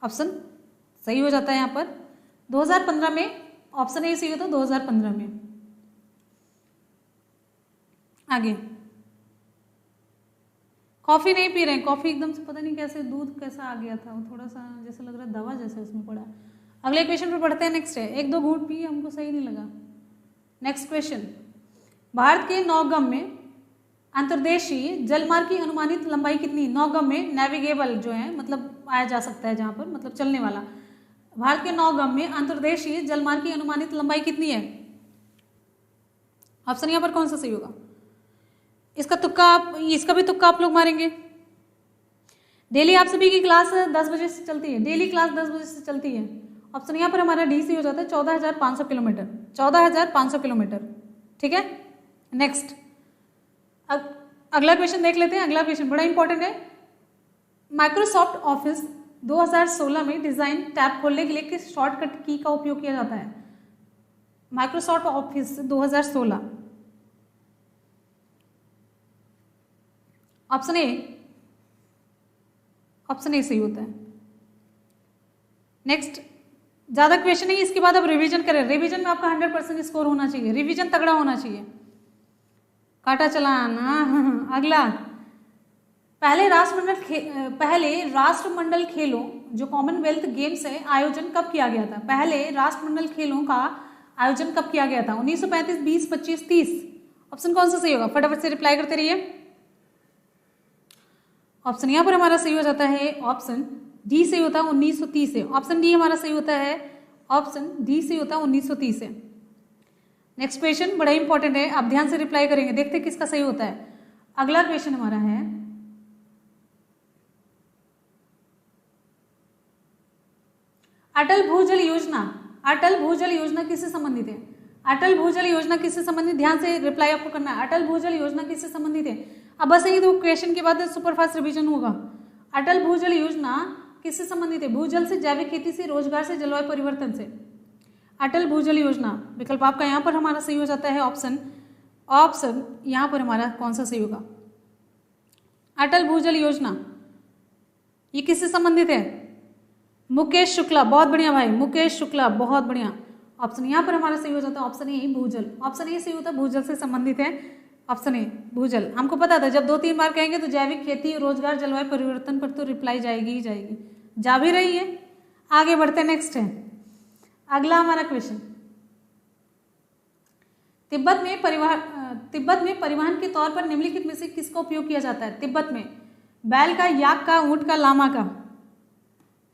ऑप्शन सही हो जाता है यहाँ पर 2015 में, ऑप्शन ए सही होता है 2015 में। आगे, कॉफी नहीं पी रहे हैं, कॉफी एकदम से पता नहीं कैसे दूध कैसा आ गया था, वो थोड़ा सा जैसे लग रहा है दवा जैसे उसमें पड़ा। अगले क्वेश्चन पर पढ़ते हैं। नेक्स्ट है, 1-2 घूंट पी, हमको सही नहीं लगा। नेक्स्ट क्वेश्चन, भारत के नौगम में अंतर्देशीय जलमार्ग की अनुमानित लंबाई कितनी? नौगम में नेविगेबल जो है, मतलब आया जा सकता है जहां पर, मतलब चलने वाला। भारत के नौगम में अंतर्देशीय जलमार्ग की अनुमानित लंबाई कितनी है? ऑप्शन यहाँ पर कौन सा सही होगा? इसका भी तुक्का आप लोग मारेंगे। डेली आप सभी की क्लास 10 बजे से चलती है, डेली क्लास 10 बजे से चलती है। ऑप्शन यहाँ पर हमारा डी सी हो जाता है 14,500 किलोमीटर, 14,500 किलोमीटर। ठीक है, नेक्स्ट अगला क्वेश्चन देख लेते हैं। अगला क्वेश्चन बड़ा इंपॉर्टेंट है। माइक्रोसॉफ्ट ऑफिस 2016 में डिजाइन टैब खोलने के लिए किस शॉर्टकट की का उपयोग किया जाता है? माइक्रोसॉफ्ट ऑफिस 2016, ऑप्शन ए सही होता है। नेक्स्ट, ज्यादा क्वेश्चन नहीं, इसके बाद अब रिवीजन करें। रिवीजन में आपका 100% स्कोर होना चाहिए, रिवीजन तगड़ा होना चाहिए। काटा चलाना। अगला, पहले राष्ट्रमंडल खेलों जो कॉमनवेल्थ गेम्स है आयोजन कब किया गया था? पहले राष्ट्रमंडल खेलों का आयोजन कब किया गया था? 1935, 20, 25, 30। ऑप्शन कौन सा सही होगा? फटाफट से रिप्लाई करते रहिए। ऑप्शन यहाँ पर हमारा सही हो जाता है, ऑप्शन डी सही होता है 1930 से। ऑप्शन डी हमारा सही होता है, ऑप्शन डी सही होता है 1930 से। नेक्स्ट क्वेश्चन बड़ा इंपॉर्टेंट है, आप ध्यान से रिप्लाई करेंगे, देखते हैं किसका सही होता है। अगला क्वेश्चन हमारा है, अटल भूजल योजना। अटल भूजल योजना किससे संबंधित है? अटल भूजल योजना किससे संबंधित? ध्यान से रिप्लाई आपको करना है। अटल भूजल योजना किससे संबंधित है? अब बस यही 2 क्वेश्चन के बाद सुपरफास्ट रिवीजन होगा। अटल भूजल योजना किससे संबंधित है? भूजल से, जैविक खेती से, रोजगार से, जलवायु परिवर्तन से। अटल भूजल योजना विकल्प आपका यहाँ पर हमारा सही हो जाता है, ऑप्शन यहाँ पर हमारा कौन सा सही होगा? अटल भूजल योजना ये किससे संबंधित है? मुकेश शुक्ला, बहुत बढ़िया भाई, मुकेश शुक्ला, बहुत बढ़िया। ऑप्शन यहाँ पर हमारा सही हो जाता है, ऑप्शन ए भूजल। ऑप्शन ए सही होता है, भूजल से संबंधित है। ऑप्शन ए भूजल। हमको पता था जब 2-3 बार कहेंगे तो जैविक खेती, रोजगार, जलवायु परिवर्तन पर तो रिप्लाई जाएगी ही जाएगी, जा भी रही है। आगे बढ़ते, नेक्स्ट है अगला हमारा क्वेश्चन, तिब्बत में परिवहन के तौर पर निम्नलिखित में से किसका उपयोग किया जाता है? तिब्बत में बैल का, याक का, ऊंट का, लामा का।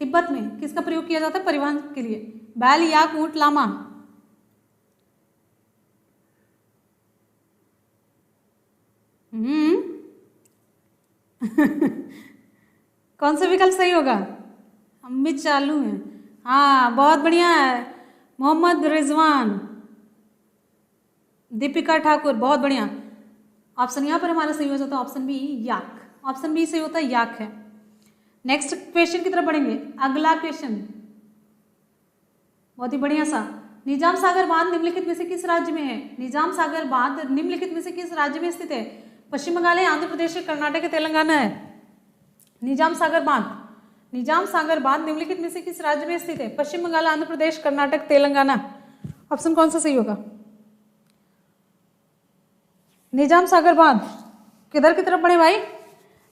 तिब्बत में किसका प्रयोग किया जाता है परिवहन के लिए? बैल, याक, ऊंट, लामा। कौन सा विकल्प सही होगा? अमित चालू है, हाँ बहुत बढ़िया है। मोहम्मद रिजवान, दीपिका ठाकुर, बहुत बढ़िया। ऑप्शन यहाँ पर हमारा सही हो जाता है, ऑप्शन बी याक। ऑप्शन बी सही होता है, याक है। नेक्स्ट क्वेश्चन की तरफ बढ़ेंगे। अगला क्वेश्चन बहुत ही बढ़िया सा, निजाम सागर बांध निम्नलिखित में से किस राज्य में है? निजाम सागर बांध निम्नलिखित में से किस राज्य में स्थित है? पश्चिम बंगाल है, आंध्र प्रदेश है, कर्नाटक है, तेलंगाना है। निजाम सागर बांध निम्नलिखित में से किस राज्य में स्थित है? पश्चिम बंगाल, आंध्र प्रदेश, कर्नाटक, तेलंगाना। ऑप्शन कौन सा सही होगा? निजाम सागर बांध किधर की तरफ बढ़े भाई?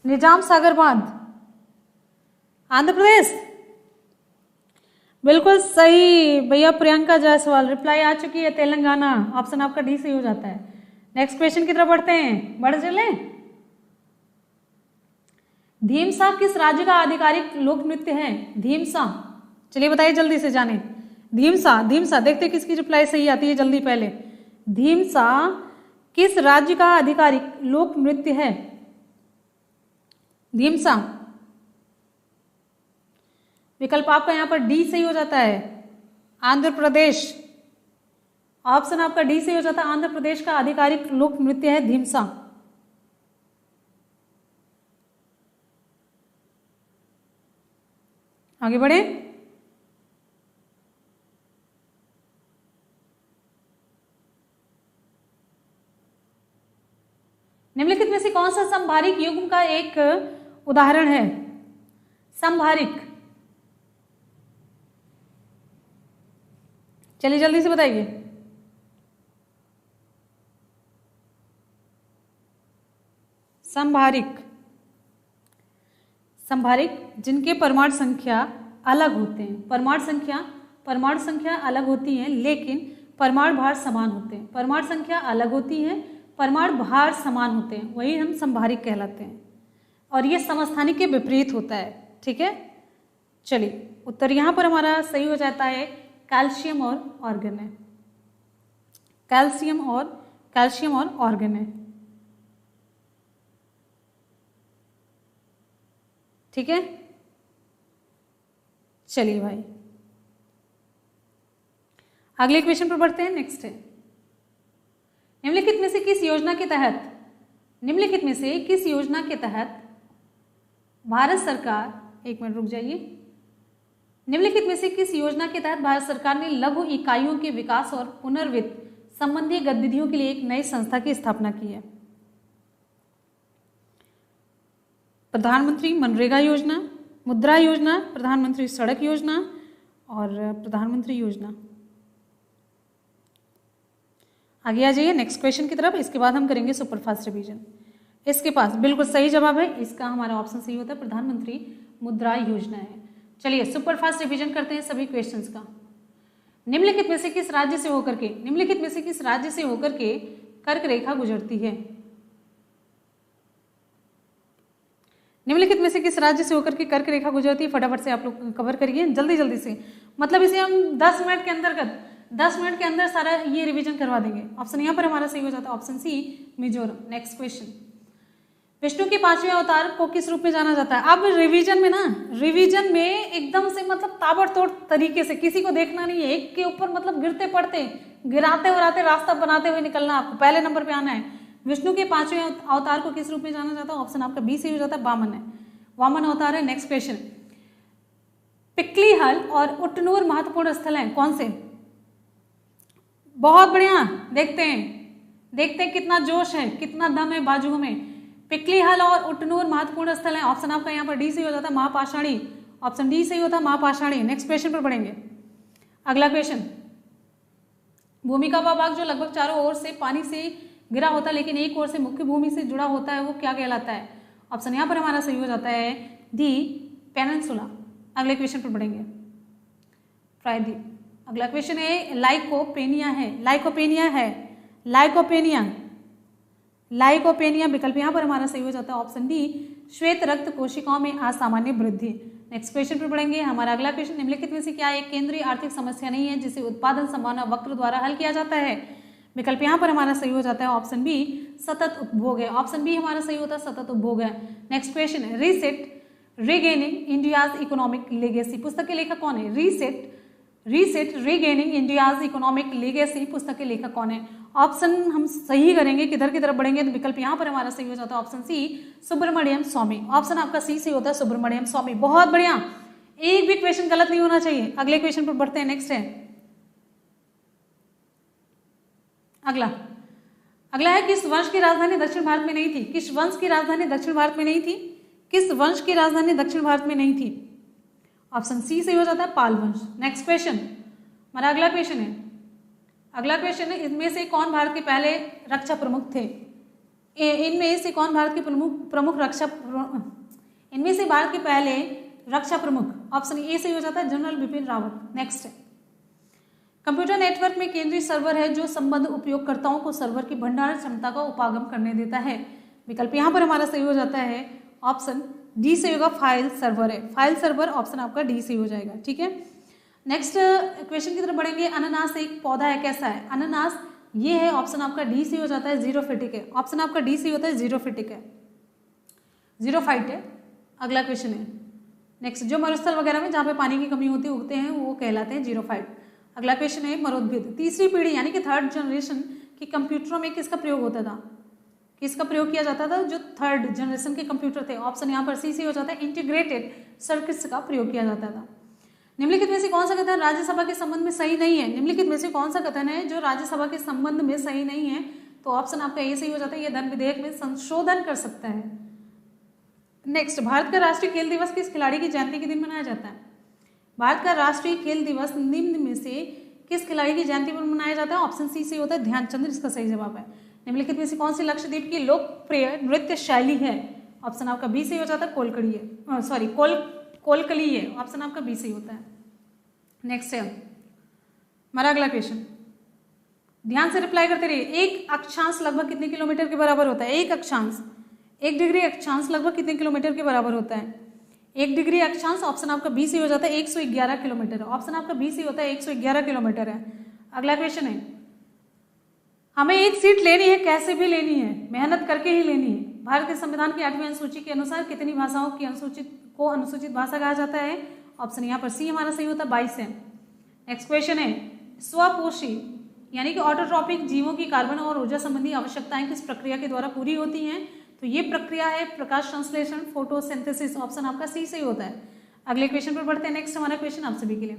निजाम सागर बांध आंध्र प्रदेश, बिल्कुल सही भैया। प्रियंका जायसवाल, रिप्लाई आ चुकी है, तेलंगाना। ऑप्शन आपका डी सही हो जाता है। नेक्स्ट क्वेश्चन की तरफ बढ़ते हैं, बढ़ चले। धीमसा किस राज्य का आधिकारिक लोक नृत्य है? धीमसा, चलिए बताइए जल्दी से जाने। धीमसा देखते किसकी रिप्लाई सही आती है जल्दी। पहले धीमसा किस राज्य का आधिकारिक लोक नृत्य है? धीमसा विकल्प आपका यहाँ पर डी सही हो जाता है, आंध्र प्रदेश। ऑप्शन आपका डी से हो जाता है आंध्र प्रदेश का आधिकारिक लोक नृत्य है धिमसा। आगे बढ़े। निम्नलिखित में से कौन सा संभारिक युग्म का एक उदाहरण है? संभारिक, चलिए जल्दी से बताइए। संभारिक, संभारिक जिनके परमाणु संख्या अलग होते हैं। परमाणु संख्या अलग होती है लेकिन परमाणु भार समान होते हैं। परमाणु संख्या अलग होती है, परमाणु भार समान होते हैं, वही हम संभारिक कहलाते हैं। और ये समस्थानिक के विपरीत होता है। ठीक है, चलिए उत्तर यहां पर हमारा सही हो जाता है कैल्शियम और ऑर्गन है। कैल्शियम और ऑर्गन है। ठीक है, चलिए भाई अगले क्वेश्चन पर बढ़ते हैं। नेक्स्ट है निम्नलिखित में से किस योजना के तहत भारत सरकार, एक मिनट रुक जाइए, निम्नलिखित में से किस योजना के तहत भारत सरकार ने लघु इकाइयों के विकास और पुनर्वित्त संबंधी गतिविधियों के लिए एक नई संस्था की स्थापना की है? प्रधानमंत्री मनरेगा योजना, मुद्रा योजना, प्रधानमंत्री सड़क योजना और प्रधानमंत्री योजना। आगे आ जाइए नेक्स्ट क्वेश्चन की तरफ। इसके बाद हम करेंगे सुपरफास्ट रिवीजन। इसके पास बिल्कुल सही जवाब है, इसका हमारा ऑप्शन सही होता है प्रधानमंत्री मुद्रा योजना है। चलिए सुपरफास्ट रिवीजन करते हैं सभी क्वेश्चंस का। निम्नलिखित में से किस राज्य से होकर के कर्क रेखा गुजरती है? निम्नलिखित में से किस राज्य से होकर के कर्क रेखा गुजरती है? फटाफट से आप लोग कवर करिए जल्दी से, मतलब इसे हम 10 मिनट के अंदर सारा ये रिवीजन करवा देंगे। ऑप्शन यहाँ पर हमारा सही हो जाता है option C Mizoram. Next question, Vishnu के 5वें अवतार को किस रूप में जाना जाता है? अब रिवीजन में एकदम से मतलब ताबड़तोड़ तरीके से, किसी को देखना नहीं है, एक के ऊपर मतलब गिराते उड़ाते रास्ता बनाते हुए निकलना। आपको पहले नंबर पे आना है। विष्णु के 5वें अवतार को किस रूप में जाना जाता है? ऑप्शन आपका बी से हो जाता है वामन है, वामन अवतार है। नेक्स्ट क्वेश्चन, पिकलीहल और उट्टनूर महत्वपूर्ण स्थल हैं कौन से? बहुत बढ़िया, देखते हैं कितना जोश है, कितना दम है बाजुओं में। पिकलीहल और उट्टनूर महत्वपूर्ण स्थल हैं। ऑप्शन आपका यहाँ पर डी से हो जाता है महापाषाणी, ऑप्शन डी से होता है महापाषाणी। नेक्स्ट क्वेश्चन पर बढ़ेंगे। अगला क्वेश्चन, भूमि का वह भाग जो लगभग चारों ओर से पानी से घिरा होता है लेकिन एक ओर से मुख्य भूमि से जुड़ा होता है, वो क्या कहलाता है? ऑप्शन यहाँ पर हमारा सही हो जाता है डी पेनिनसुला। अगले क्वेश्चन पर बढ़ेंगे। प्रायद्वीप। अगला क्वेश्चन है लाइकोपेनिया विकल्प यहाँ पर हमारा सही हो जाता है ऑप्शन डी श्वेत रक्त कोशिकाओं में असामान्य वृद्धि। नेक्स्ट क्वेश्चन पर बढ़ेंगे। हमारा अगला क्वेश्चन, निम्नलिखित में से क्या एक केंद्रीय आर्थिक समस्या नहीं है जिसे उत्पादन संभावना वक्र द्वारा हल किया जाता है? विकल्प यहाँ पर हमारा सही हो जाता है ऑप्शन बी सतत उपभोग है। ऑप्शन बी हमारा सही होता है सतत उपभोग है। नेक्स्ट क्वेश्चन है, reset regaining India's economic legacy पुस्तक के लेखक कौन है? Reset regaining India's economic legacy पुस्तक के लेखक कौन है? ऑप्शन हम सही करेंगे, किधर की तरफ बढ़ेंगे तो विकल्प यहाँ पर हमारा सही हो जाता है ऑप्शन सी सुब्रमण्यम स्वामी। ऑप्शन आपका सी से होता है सुब्रमण्यम स्वामी। बहुत बढ़िया, एक भी क्वेश्चन गलत नहीं होना चाहिए। अगले क्वेश्चन पर बढ़ते हैं। नेक्स्ट है अगला है, किस वंश की राजधानी दक्षिण भारत में नहीं थी? किस वंश की राजधानी दक्षिण भारत में नहीं थी? ऑप्शन सी से हो जाता है पाल वंश। नेक्स्ट क्वेश्चन, हमारा अगला क्वेश्चन है, इनमें से कौन भारत के पहले रक्षा प्रमुख थे? इनमें से भारत के पहले रक्षा प्रमुख? ऑप्शन ए से हो जाता है जनरल बिपिन रावत। नेक्स्ट है, कंप्यूटर नेटवर्क में केंद्रीय सर्वर है जो संबद्ध उपयोगकर्ताओं को सर्वर की भंडारण क्षमता का उपागम करने देता है। विकल्प यहाँ पर हमारा सही हो जाता है ऑप्शन डी से होगा फाइल सर्वर है। फाइल सर्वर ऑप्शन आपका डी से हो जाएगा। ठीक है, नेक्स्ट क्वेश्चन की तरफ बढ़ेंगे। अनानास एक पौधा है, कैसा है? अनानास ये है, ऑप्शन आपका डी से हो जाता है जीरोफिटिक है। ऑप्शन आपका डी से होता है जीरोफिटिक है, जीरोफाइट है। अगला क्वेश्चन है नेक्स्ट, जो मरुस्थल वगैरह में जहाँ पे पानी की कमी होती है उगते हैं वो कहलाते हैं जीरोफाइट। अगला क्वेश्चन है मरोद्भिद, तीसरी पीढ़ी यानी कि थर्ड जनरेशन की कंप्यूटरों में किसका प्रयोग होता था, किसका प्रयोग किया जाता था, जो थर्ड जनरेशन के कंप्यूटर थे। ऑप्शन यहाँ पर सी हो जाता है, इंटीग्रेटेड सर्किट्स का प्रयोग किया जाता था। निम्नलिखित में से कौन सा कथन राज्यसभा के संबंध में सही नहीं है, निम्नलिखित में से कौन सा कथन है जो राज्यसभा के संबंध में सही नहीं है, तो ऑप्शन आपका ये सही हो जाता है, ये धन विधेयक में संशोधन कर सकता है। नेक्स्ट, भारत का राष्ट्रीय खेल दिवस किस खिलाड़ी की जयंती के दिन मनाया जाता है, भारत का राष्ट्रीय खेल दिवस निम्न में से किस खिलाड़ी की जयंती पर मनाया जाता है, ऑप्शन सी से होता है ध्यानचंद, इसका सही जवाब है। निम्नलिखित में से कौन सी लक्षद्वीप की लोकप्रिय नृत्य शैली है, ऑप्शन आपका बी से हो जाता है कोलकड़ी है, सॉरी कोलकली है, ऑप्शन आपका बी से होता है। नेक्स्ट है हमारा अगला क्वेश्चन, ध्यान से रिप्लाई करते रहिए। एक अक्षांश लगभग कितने किलोमीटर के बराबर होता है, एक अक्षांश, 1 डिग्री अक्षांश लगभग कितने किलोमीटर के बराबर होता है, 1 डिग्री अक्षांश, ऑप्शन आपका बी से हो जाता है 111 किलोमीटर, ऑप्शन आपका बी से होता है 111 किलोमीटर है। अगला क्वेश्चन है, हमें एक सीट लेनी है, कैसे भी लेनी है, मेहनत करके ही लेनी है। भारत के संविधान की 8वीं अनुसूची के अनुसार कितनी भाषाओं की अनुसूचित भाषा कहा जाता है, ऑप्शन यहाँ पर सी हमारा सही होता है 22 है। नेक्स्ट क्वेश्चन है, स्वपोषी यानी कि ऑटोट्रॉपिक जीवों की कार्बन और ऊर्जा संबंधी आवश्यकताएं किस प्रक्रिया के द्वारा पूरी होती हैं, तो ये प्रक्रिया है प्रकाश संश्लेषण, फोटोसिंथेसिस, ऑप्शन आपका सी सही होता है। अगले क्वेश्चन पर बढ़ते हैं। नेक्स्ट हमारा क्वेश्चन आप सभी के लिए,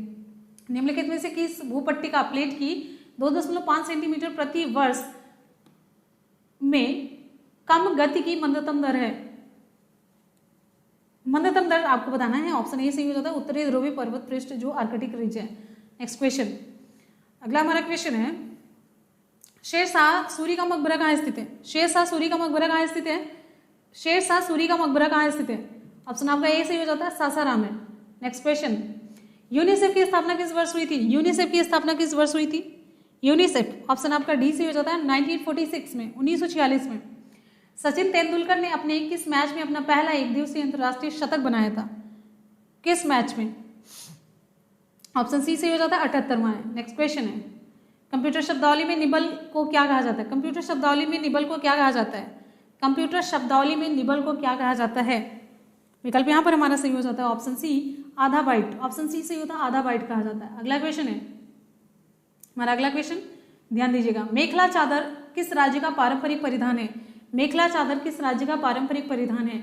निम्नलिखित में से किस भूपट्टिका प्लेट की 2.5 सेंटीमीटर प्रति वर्ष में कम गति की मंदतम दर है, मंदतम दर आपको बताना है, ऑप्शन ए सही हो जाता है उत्तरी ध्रुवीय पर्वत पृष्ठ जो आर्कटिक रीजन है। नेक्स्ट क्वेश्चन, अगला हमारा क्वेश्चन है, शेरशाह सूरी का मकबरा कहाँ स्थित है, शेरशाह सूरी का मकबरा कहाँ स्थित है, शेरशाह सूरी का मकबरा कहाँ स्थित है, ऑप्शन आपका ए सही हो जाता है सासाराम है। नेक्स्ट क्वेश्चन, यूनिसेफ की स्थापना किस वर्ष हुई थी, यूनिसेफ की स्थापना किस वर्ष हुई थी, यूनिसेफ, ऑप्शन आपका डी से हो जाता है 1946 में, 1946 में। सचिन तेंदुलकर ने अपने किस मैच में अपना पहला एक दिवसीय अंतर्राष्ट्रीय शतक बनाया था, किस मैच में, ऑप्शन सी से हो जाता है 78वां है। नेक्स्ट क्वेश्चन है, कंप्यूटर शब्दावली में निबल को क्या कहा जाता है, कंप्यूटर शब्दावली में निबल को क्या कहा जाता है, कंप्यूटर शब्दावली में निबल को क्या कहा जाता है, विकल्प यहाँ पर हमारा सही हो जाता है ऑप्शन सी आधा बाइट, ऑप्शन सी सही होता है आधा बाइट कहा जाता है। अगला क्वेश्चन है हमारा, अगला क्वेश्चन ध्यान दीजिएगा, मेखला चादर किस राज्य का पारंपरिक परिधान है, मेखला चादर किस राज्य का पारंपरिक परिधान है,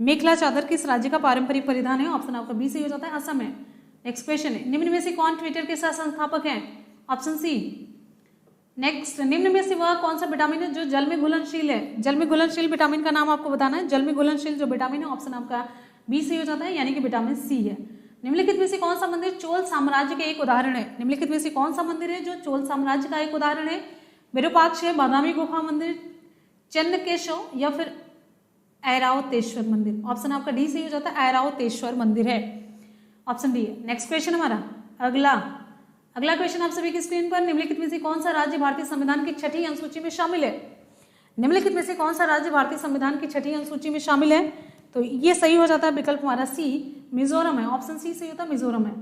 मेखला चादर किस राज्य का पारंपरिक परिधान है, ऑप्शन आपका बी से हो जाता है असम है। नेक्स्ट क्वेश्चन है, निम्न में से कौन ट्विटर के सह संस्थापक हैं, ऑप्शन सी। नेक्स्ट, निम्न में से वह कौन सा विटामिन है जो जल में घुलनशील है, जल में घुलनशील विटामिन का नाम आपको बताना है, जल में घुलनशील जो विटामिन है, ऑप्शन आपका बी से हो जाता है यानी कि विटामिन सी है। निम्नलिखित में से कौन सा मंदिर चोल साम्राज्य के एक उदाहरण है, निम्नलिखित में से कौन सा मंदिर है जो चोल साम्राज्य का एक उदाहरण है, विरूपाक्ष है, बादामी गुफा मंदिर, चन्नकेशव या फिर ऐरावतेश्वर मंदिर, ऑप्शन आपका डी से हो जाता है ऐरावतेश्वर मंदिर है, ऑप्शन डी है। नेक्स्ट क्वेश्चन हमारा अगला क्वेश्चन आप सभी की स्क्रीन पर, निम्नलिखित में से कौन सा राज्य भारतीय संविधान की 6ठी अनुसूची में शामिल है, निम्नलिखित में से कौन सा राज्य भारतीय संविधान की 6ठी अनुसूची में शामिल है, तो ये सही हो जाता है विकल्प हमारा सी मिजोरम है, ऑप्शन सी सही होता है मिजोरम है।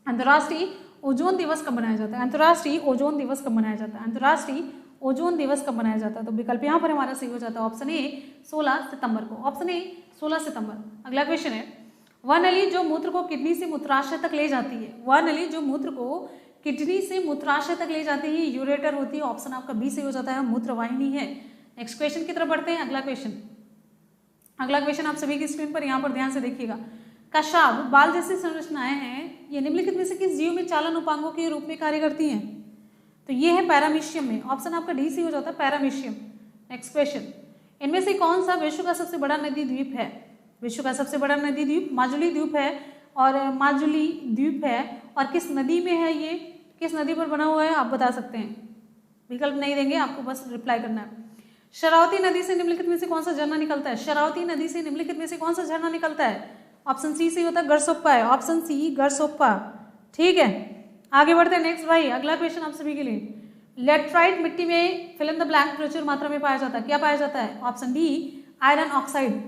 अंतर्राष्ट्रीय ओजोन दिवस कब मनाया जाता है, अंतर्राष्ट्रीय ओजोन दिवस कब मनाया जाता है, अंतर्राष्ट्रीय ओजोन दिवस कब मनाया जाता है, तो विकल्प यहाँ पर हमारा सही हो जाता है ऑप्शन ए 16 सितंबर को, ऑप्शन ए 16 सितंबर। अगला क्वेश्चन है, वह नली जो मूत्र को किडनी से मूत्राशय तक ले जाती है, वह नली जो मूत्र को किडनी से मूत्राशय तक ले जाती है यूरेटर होती है, ऑप्शन आपका बी से हो जाता है मूत्रवाहिनी है। नेक्स्ट क्वेश्चन की तरफ बढ़ते हैं। अगला क्वेश्चन आप सभी की स्क्रीन पर यहाँ पर ध्यान से देखिएगा, कशाब बाल जैसी संरचनाएं हैं, ये निम्नलिखित में से किस जीव में चालन उपांगों के रूप में कार्य करती हैं, तो ये है पैरामीशियम में, ऑप्शन आपका डी से हो जाता है पैरामीशियम। नेक्स्ट क्वेश्चन, इनमें से कौन सा विश्व का सबसे बड़ा नदी द्वीप है, विश्व का सबसे बड़ा नदी द्वीप माजुली द्वीप है, और माजुली द्वीप है, और किस नदी में है, ये किस नदी पर बना हुआ है आप बता सकते हैं, विकल्प नहीं देंगे आपको, बस रिप्लाई करना है। शरावती नदी से निम्नलिखित में से कौन सा झरना निकलता है, शरावती नदी से निम्नलिखित में से कौन सा झरना निकलता है, ऑप्शन सी से होता है गरसोप्पा है, ऑप्शन सी गरसोप्पा, ठीक है। आगे बढ़ते हैं। नेक्स्ट भाई अगला क्वेश्चन आप सभी के लिए, लेटराइट मिट्टी में फिल इन द ब्लैंक प्रचुर मात्रा में पाया जाता है, क्या पाया जाता है, option D iron oxide,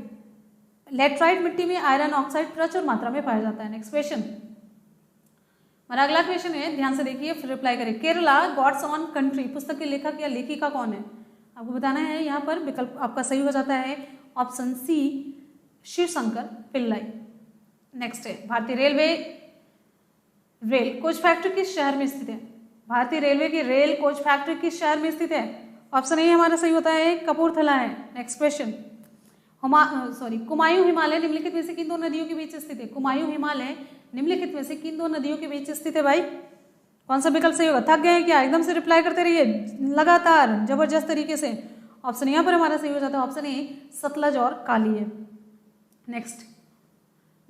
laterite मिट्टी में आयरन ऑक्साइड प्रचुर मात्रा में पाया जाता है। नेक्स्ट क्वेश्चन, हमारा अगला क्वेश्चन है, ध्यान से देखिए फिर रिप्लाई करें। केरला गॉड्स ऑन कंट्री पुस्तक के लेखक या लेखिका कौन है, आपको बताना है। यहाँ पर विकल्प आपका सही हो जाता है option C Shivshankar Pillai. Next है, भारतीय रेलवे रेल कोच फैक्ट्री किस शहर में स्थित है? भारतीय रेलवे की रेल कोच फैक्ट्री किस शहर में स्थित है? ऑप्शन ए हमारा सही होता है कपूरथला है। नेक्स्ट क्वेश्चन, कुमायूं हिमालय निम्नलिखित में से किन दो नदियों के बीच स्थित है? कुमायूं हिमालय निम्नलिखित में से किन दो नदियों के बीच स्थित है भाई? कौन सा विकल्प सही होगा? थक गए हैं क्या? एकदम से रिप्लाई करते रहिए लगातार जबरदस्त तरीके से। ऑप्शन यहाँ पर हमारा सही हो जाता है ऑप्शन ए सतलज और काली है। नेक्स्ट,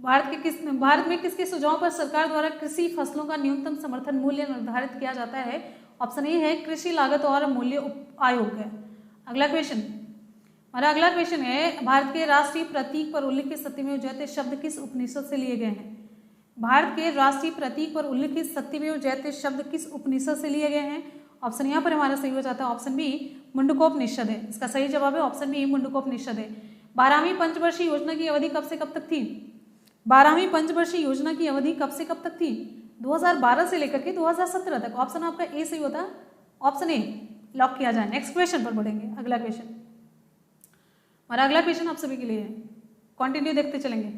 भारत में किसके सुझाव पर सरकार द्वारा कृषि फसलों का न्यूनतम समर्थन मूल्य निर्धारित किया जाता है? ऑप्शन ए है कृषि लागत और मूल्य आयोग है। अगला क्वेश्चन, हमारा अगला क्वेश्चन है भारत के राष्ट्रीय प्रतीक पर उल्लिखित सत्यमेव जयते शब्द किस उपनिषद से लिए गए हैं? भारत के राष्ट्रीय प्रतीक पर उल्लिखित सत्यमेव जयते शब्द किस उपनिषद से लिए गए हैं? ऑप्शन यहाँ पर हमारा सही हो जाता है ऑप्शन बी मुंडकोपनिषद है। इसका सही जवाब है ऑप्शन बी मुंडकोपनिषद है। 12वीं पंचवर्षीय योजना की अवधि कब से कब तक थी? 12वीं पंचवर्षीय योजना की अवधि कब से कब तक थी? 2012 से लेकर के 2017 तक। ऑप्शन आपका ए सही होता है, ऑप्शन ए लॉक किया जाए। नेक्स्ट क्वेश्चन पर बढ़ेंगे। अगला क्वेश्चन, हमारा अगला क्वेश्चन आप सभी के लिए है, कंटिन्यू देखते चलेंगे।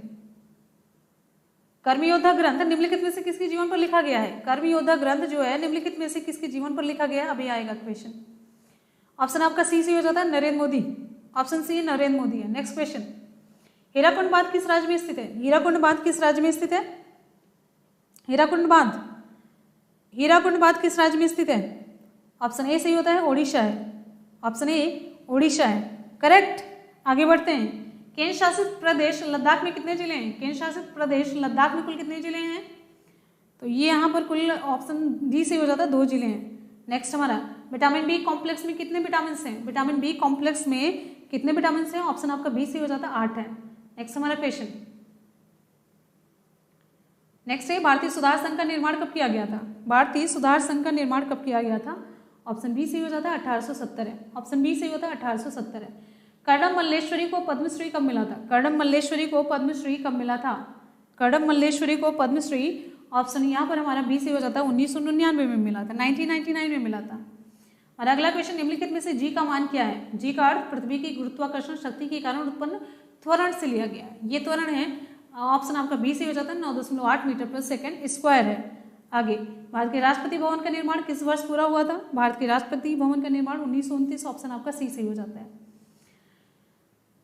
कर्मयोद्धा ग्रंथ निम्नलिखित में से किसके जीवन पर लिखा गया है? कर्मयोद्धा ग्रंथ जो है निम्नलिखित में से किसके जीवन पर लिखा गया है? अभी आएगा क्वेश्चन। ऑप्शन आपका सी हो जाता है नरेंद्र मोदी। ऑप्शन सी नरेंद्र मोदी है। नेक्स्ट क्वेश्चन, हीराकुंड बांध किस राज्य में स्थित है? हीराकुंड बांध किस राज्य में स्थित है? हीराकुंड बांध किस राज्य में स्थित है? ऑप्शन ए सही होता है ओडिशा है। ऑप्शन ए ओडिशा है, करेक्ट। आगे बढ़ते हैं। केंद्र शासित प्रदेश लद्दाख में कितने जिले हैं? केंद्र शासित प्रदेश लद्दाख में कुल कितने जिले हैं? तो ये यहाँ पर कुल ऑप्शन डी से हो जाता है 2 जिले हैं। नेक्स्ट हमारा विटामिन बी कॉम्प्लेक्स में कितने विटामिन हैं? विटामिन बी कॉम्प्लेक्स में कितने विटामिन हैं? ऑप्शन आपका बी से हो जाता है 8 है। नेक्स्ट हमारा क्वेश्चन, नेक्स्ट है भारतीय सुधार संघ का निर्माण कब किया गया था? भारतीय सुधार संघ का निर्माण कब किया गया था? ऑप्शन बी से हो जाता है 1870 है। ऑप्शन बी से होता है 1870 है। कर्दम मल्लेश्वरी को पद्मश्री कब मिला था? कर्दम मल्लेश्वरी को पद्मश्री कब मिला था? कर्दम मल्लेश्वरी को पद्मश्री ऑप्शन यहाँ पर हमारा बी से हो जाता है 1999 में मिला था, 1999 में मिला था। और अगला क्वेश्चन, निम्नलिखित में से जी का मान क्या है? जी का अर्थ पृथ्वी की गुरुत्वाकर्षण शक्ति के कारण उत्पन्न त्वरण से लिया गया है। ये त्वरण है, ऑप्शन आपका बी से हो जाता है 9.8 मीटर पर सेकेंड स्क्वायर है। आगे, भारत के राष्ट्रपति भवन का निर्माण किस वर्ष पूरा हुआ था? भारत के राष्ट्रपति भवन का निर्माण 1929, ऑप्शन आपका सी से हो जाता है।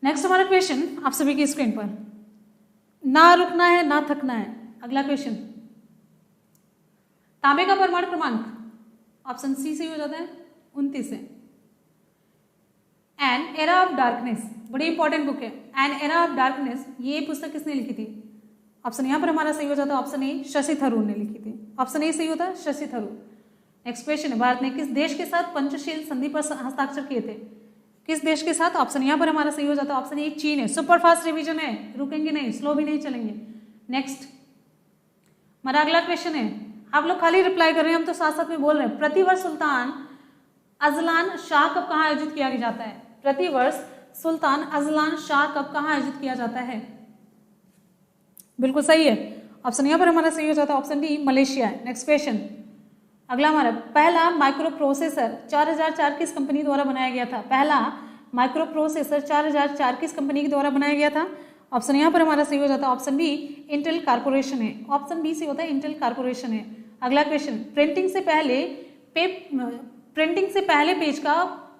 नेक्स्ट हमारा क्वेश्चन आप सभी की स्क्रीन पर, ना रुकना है ना थकना है। अगला क्वेश्चन, तांबे का परमाणु क्रमांक ऑप्शन सी से हो जाता है 29 है। एन एरा ऑफ डार्कनेस बड़ी इंपॉर्टेंट बुक है। एन एरा ऑफ डार्कनेस ये पुस्तक किसने लिखी थी? ऑप्शन यहाँ पर हमारा सही हो जाता है ऑप्शन ए शशि थरूर ने लिखी थी। ऑप्शन ए सही होता है शशि थरूर। नेक्स्ट क्वेश्चन है, भारत ने किस देश के साथ पंचशील संधि पर हस्ताक्षर किए थे? किस देश के साथ? ऑप्शन यहाँ पर हमारा सही हो जाता है ऑप्शन ए चीन है। सुपर फास्ट रिवीजन है, रुकेंगे नहीं, स्लो भी नहीं चलेंगे। नेक्स्ट हमारा अगला क्वेश्चन है, आप लोग खाली रिप्लाई कर रहे हैं, हम तो साथ साथ में बोल रहे हैं। प्रतिवर्ष सुल्तान अजलान शाह कब कहाँ आयोजित किया जाता है? प्रतिवर्ष सुल्तान अजलान शाह कब कहाँ आयोजित किया जाता है? बिल्कुल सही है, ऑप्शन यहाँ पर हमारा सही हो जाता है ऑप्शन डी मलेशिया है। नेक्स्ट क्वेश्चन, अगला हमारा, पहला माइक्रो प्रोसेसर 4004 किस कंपनी द्वारा बनाया गया था? पहला माइक्रो प्रोसेसर 4004 किस कंपनी के द्वारा बनाया गया था? ऑप्शन यहाँ पर हमारा सही हो जाता है ऑप्शन बी इंटेल कारपोरेशन है। ऑप्शन बी से होता है इंटेल कारपोरेशन है। अगला क्वेश्चन, प्रिंटिंग से पहले पेज का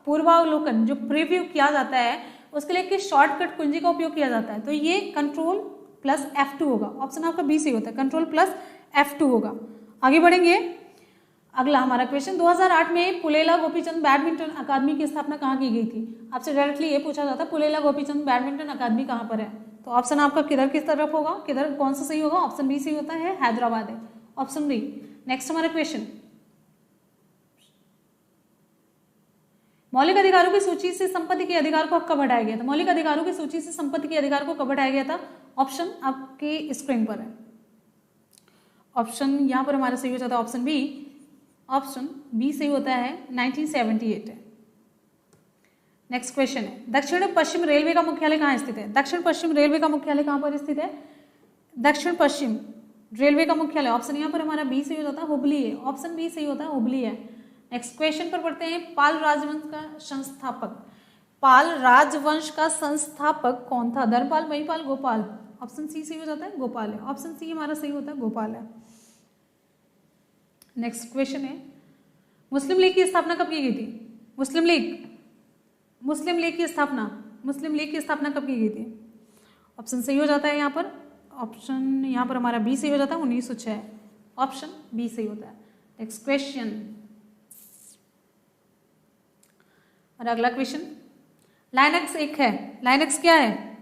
पूर्वावलोकन जो प्रीव्यू किया जाता है उसके लिए किस शॉर्टकट कुंजी का उपयोग किया जाता है? तो ये कंट्रोल प्लस F2 होगा। ऑप्शन आपका बी से होता है कंट्रोल प्लस F2 होगा। आगे बढ़ेंगे। अगला हमारा क्वेश्चन, 2008 में पुलेला गोपीचंद बैडमिंटन अकादमी की स्थापना कहाँ की गई थी? आपसे डायरेक्टली ये पूछा जाता है पुलेला गोपीचंद बैडमिंटन अकादमी कहाँ पर है? तो ऑप्शन आपका किधर किस तरफ होगा, किधर कौन सा सही होगा? ऑप्शन बी सही होता है हैदराबाद है, ऑप्शन बी। नेक्स्ट हमारा क्वेश्चन, मौलिक अधिकारों की सूची से संपत्ति के अधिकार को कब हटाया गया था? मौलिक अधिकारों की सूची से संपत्ति के अधिकार को कब हटाया गया था? ऑप्शन आपके स्क्रीन पर है। ऑप्शन यहाँ पर हमारा सही हो जाता है ऑप्शन बी। ऑप्शन बी सही होता है 1978 है। नेक्स्ट क्वेश्चन है, दक्षिण पश्चिम रेलवे का मुख्यालय कहाँ स्थित है? दक्षिण पश्चिम रेलवे का मुख्यालय कहाँ पर स्थित है? दक्षिण पश्चिम रेलवे का मुख्यालय ऑप्शन यहाँ पर हमारा बी सही हो जाता है हुबली है। ऑप्शन बी सही होता है हुबली है। नेक्स्ट क्वेश्चन पर पढ़ते हैं, पाल राजवंश का संस्थापक, पाल राजवंश का संस्थापक कौन था? धर्मपाल, महिपाल, गोपाल? ऑप्शन सी सही हो जाता है गोपाल है। ऑप्शन सी हमारा सही होता है गोपाल है। नेक्स्ट क्वेश्चन है, मुस्लिम लीग की स्थापना कब की गई थी? मुस्लिम लीग की स्थापना कब की गई थी? ऑप्शन सही हो जाता है यहाँ पर, ऑप्शन यहाँ पर हमारा बी सही हो जाता है, 1906, ऑप्शन बी सही होता है। नेक्स्ट क्वेश्चन, और अगला क्वेश्चन, लाइनक्स एक है, लाइनक्स क्या है?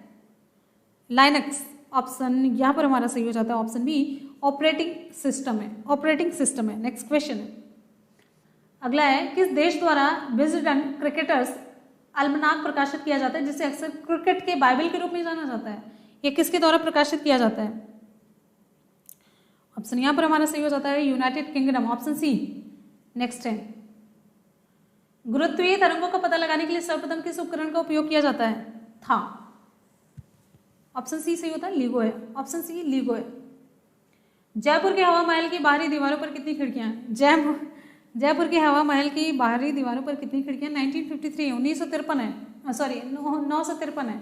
लाइनक्स ऑप्शन यहाँ पर हमारा सही हो जाता है, ऑप्शन बी ऑपरेटिंग सिस्टम है। नेक्स्ट क्वेश्चन है, अगला है, किस देश द्वारा विजडन क्रिकेटर्स अल्मनाक प्रकाशित किया जाता है, जिसे अक्सर क्रिकेट के बाइबल के रूप में जाना जाता है? ये किसके द्वारा प्रकाशित किया जाता है? ऑप्शन यहाँ पर हमारा सही हो जाता है, United Kingdom, option C. Next है, गुरुत्वीय तरंगों का पता लगाने के लिए सर्वप्रथम किस उपकरण का उपयोग किया जाता है? था, ऑप्शन सी सही होता है, LIGO है, ऑप्शन सी LIGO है। जयपुर के हवा महल की बाहरी दीवारों पर कितनी खिड़कियां हैं? जयपुर के हवा महल की बाहरी दीवारों पर कितनी खिड़कियां? 1953 1953 है, सॉरी 953 है।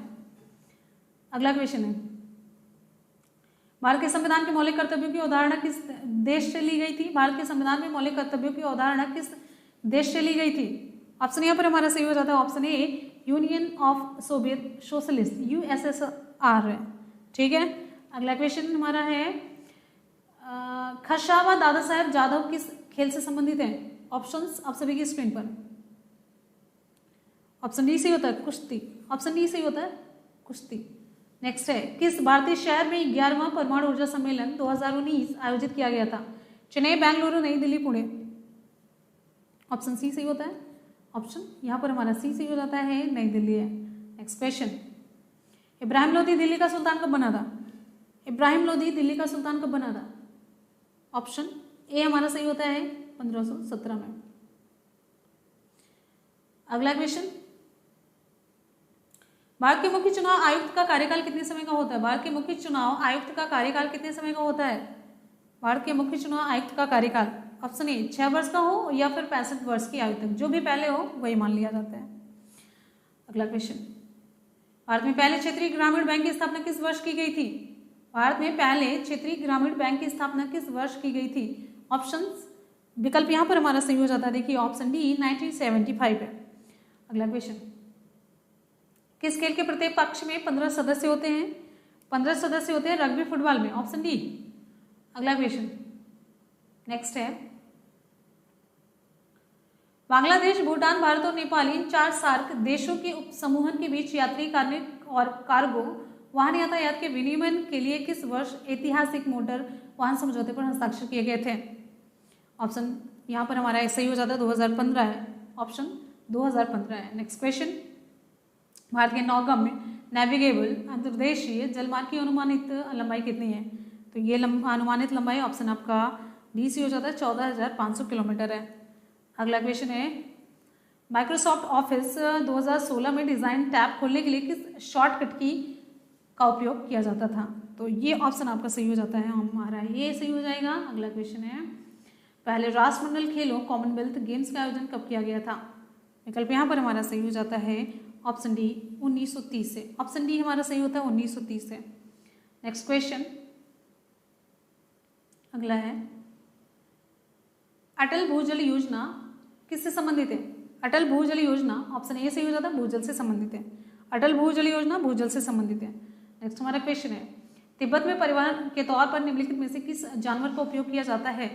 अगला क्वेश्चन है, भारत के संविधान के मौलिक कर्तव्यों की अवधारणा किस देश से ली गई थी? भारत के संविधान में मौलिक कर्तव्यों की अवधारणा किस देश से ली गई थी? ऑप्शन यहाँ पर हमारा सही हो जाता है, option A union of Soviet socialist, USSR है। ठीक है, अगला क्वेश्चन हमारा है, खशावा दादा साहेब जाधव किस खेल से संबंधित है? ऑप्शंस आप सभी की स्क्रीन पर। ऑप्शन डी सही होता है, कुश्ती, ऑप्शन डी सही होता है, कुश्ती। नेक्स्ट है, किस भारतीय शहर में 11वां परमाणु ऊर्जा सम्मेलन 2019 आयोजित किया गया था? चेन्नई, बेंगलुरु, नई दिल्ली, पुणे। ऑप्शन सी सही होता है, ऑप्शन यहाँ पर हमारा सी सही हो जाता है, नई दिल्ली है। नेक्स्ट क्वेश्चन, इब्राहिम लोदी दिल्ली का सुल्तान कब बना था? इब्राहिम लोदी दिल्ली का सुल्तान कब बना था? ऑप्शन ए हमारा सही होता है, 1517 में। अगला क्वेश्चन, भारत के मुख्य चुनाव आयुक्त का कार्यकाल कितने समय का होता है? भारत के मुख्य चुनाव आयुक्त का कार्यकाल कितने समय का होता है? भारत के मुख्य चुनाव आयुक्त का कार्यकाल, ऑप्शन ए 6 वर्ष का हो या फिर 65 वर्ष की आयु तक, जो भी पहले हो वही मान लिया जाता है। अगला क्वेश्चन, भारत में पहले क्षेत्रीय ग्रामीण बैंक की स्थापना किस वर्ष की गई थी? भारत में पहले क्षेत्रीय ग्रामीण बैंक की स्थापना किस वर्ष की गई थी? ऑप्शंस, विकल्प यहाँ पर हमारा सही हो जाता है, देखिए ऑप्शन डी 1975 है। अगला क्वेश्चन, किस खेल के प्रत्येक पक्ष में 15 सदस्य होते हैं? 15 सदस्य होते हैं रग्बी फुटबॉल में, ऑप्शन डी। अगला क्वेश्चन, नेक्स्ट है, बांग्लादेश, भूटान, भारत और नेपाल इन 4 सार्क देशों के उपसमूहन के बीच यात्री, कार्मिक और कार्गो वाहन यातायात के विनियमन के लिए किस वर्ष ऐतिहासिक मोटर वाहन समझौते पर हस्ताक्षर किए गए थे? ऑप्शन यहाँ पर हमारा सही हो जाता है, 2015 है, ऑप्शन 2015 है। नेक्स्ट क्वेश्चन, भारत के नौगम्य नेविगेबल अंतर्देशीय जलमार्ग की अनुमानित लंबाई कितनी है? तो ये अनुमानित लंबाई ऑप्शन आपका डी सी हो जाता है, 14,500 किलोमीटर है। अगला क्वेश्चन है, माइक्रोसॉफ्ट ऑफिस 2016 में डिजाइन टैब खोलने के लिए किस शॉर्टकट की का उपयोग किया जाता था? तो ये ऑप्शन आपका सही हो जाता है, हमारा ये सही हो जाएगा। अगला क्वेश्चन है, पहले राष्ट्रमंडल खेलों कॉमनवेल्थ गेम्स का आयोजन कब किया गया था? विकल्प यहाँ पर हमारा सही हो जाता है, ऑप्शन डी 1930 से, ऑप्शन डी हमारा सही होता है 1930 से। नेक्स्ट क्वेश्चन अगला है, अटल भूजल योजना किससे संबंधित है? अटल भूजल योजना ऑप्शन ए सही हो जाता है, भूजल से संबंधित है। अटल भूजल योजना भूजल से संबंधित है। नेक्स्ट हमारा क्वेश्चन है, तिब्बत में परिवहन के तौर पर निम्नलिखित में से किस जानवर का उपयोग किया जाता है?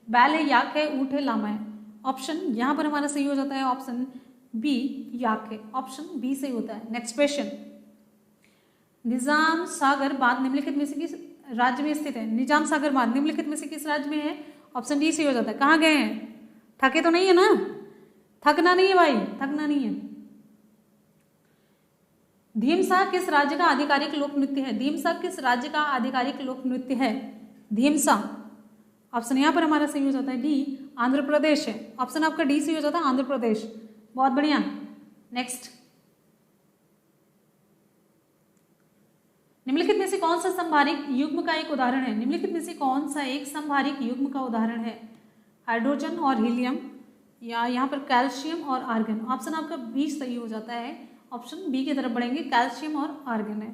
बैल है, याक है, ऊंट है, लामा है। ऑप्शन यहाँ पर हमारा सही हो जाता है, ऑप्शन बी याक है, ऑप्शन बी सही होता है। नेक्स्ट क्वेश्चन, निजाम सागर बांध निम्नलिखित में से किस राज्य में स्थित है? निजाम सागर बांध निम्नलिखित में से किस राज्य में है? ऑप्शन डी सही हो जाता है। कहाँ गए हैं? थके तो नहीं है ना? थकना नहीं है भाई, थकना नहीं है। धीमसा किस राज्य का आधिकारिक लोक नृत्य है? धीमसा किस राज्य का आधिकारिक लोक नृत्य है? धीमसा ऑप्शन यहाँ पर हमारा सही हो जाता है, डी आंध्र प्रदेश है। ऑप्शन आपका डी सही हो जाता है, आंध्र प्रदेश। बहुत बढ़िया। नेक्स्ट, निम्नलिखित में से कौन सा संभारिक युग्म का एक उदाहरण है? निम्नलिखित में से कौन सा एक संभारिक युग्म का उदाहरण है? हाइड्रोजन और हीलियम, या यहाँ पर कैल्शियम और आर्गन। ऑप्शन आपका बी सही हो जाता है, ऑप्शन बी की तरफ बढ़ेंगे, कैल्शियम और आर्गन है।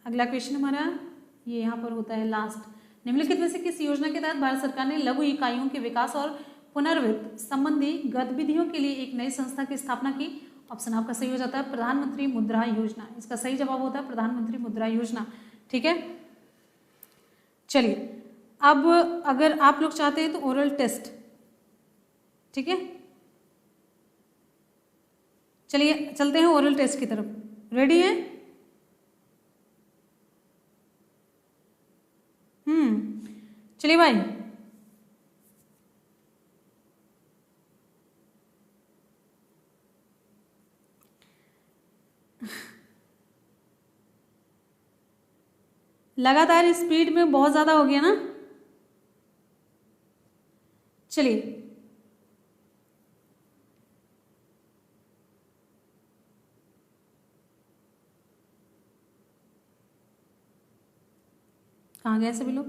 अगला क्वेश्चन हमारा ये यहाँ पर होता है लास्ट, निम्नलिखित में से किस योजना के तहत भारत सरकार ने लघु इकाइयों के विकास और पुनर्वित्त संबंधी गतिविधियों के लिए एक नई संस्था की स्थापना की? ऑप्शन आपका सही हो जाता है प्रधानमंत्री मुद्रा योजना। इसका सही जवाब होता है प्रधानमंत्री मुद्रा योजना। ठीक है, चलिए अब अगर आप लोग चाहते हैं तो ओरल टेस्ट, ठीक है, चलिए चलते हैं ओरल टेस्ट की तरफ। रेडी है? चलिए भाई, लगातार स्पीड में बहुत ज्यादा हो गया ना। चलिए कहाँ गए सभी लोग?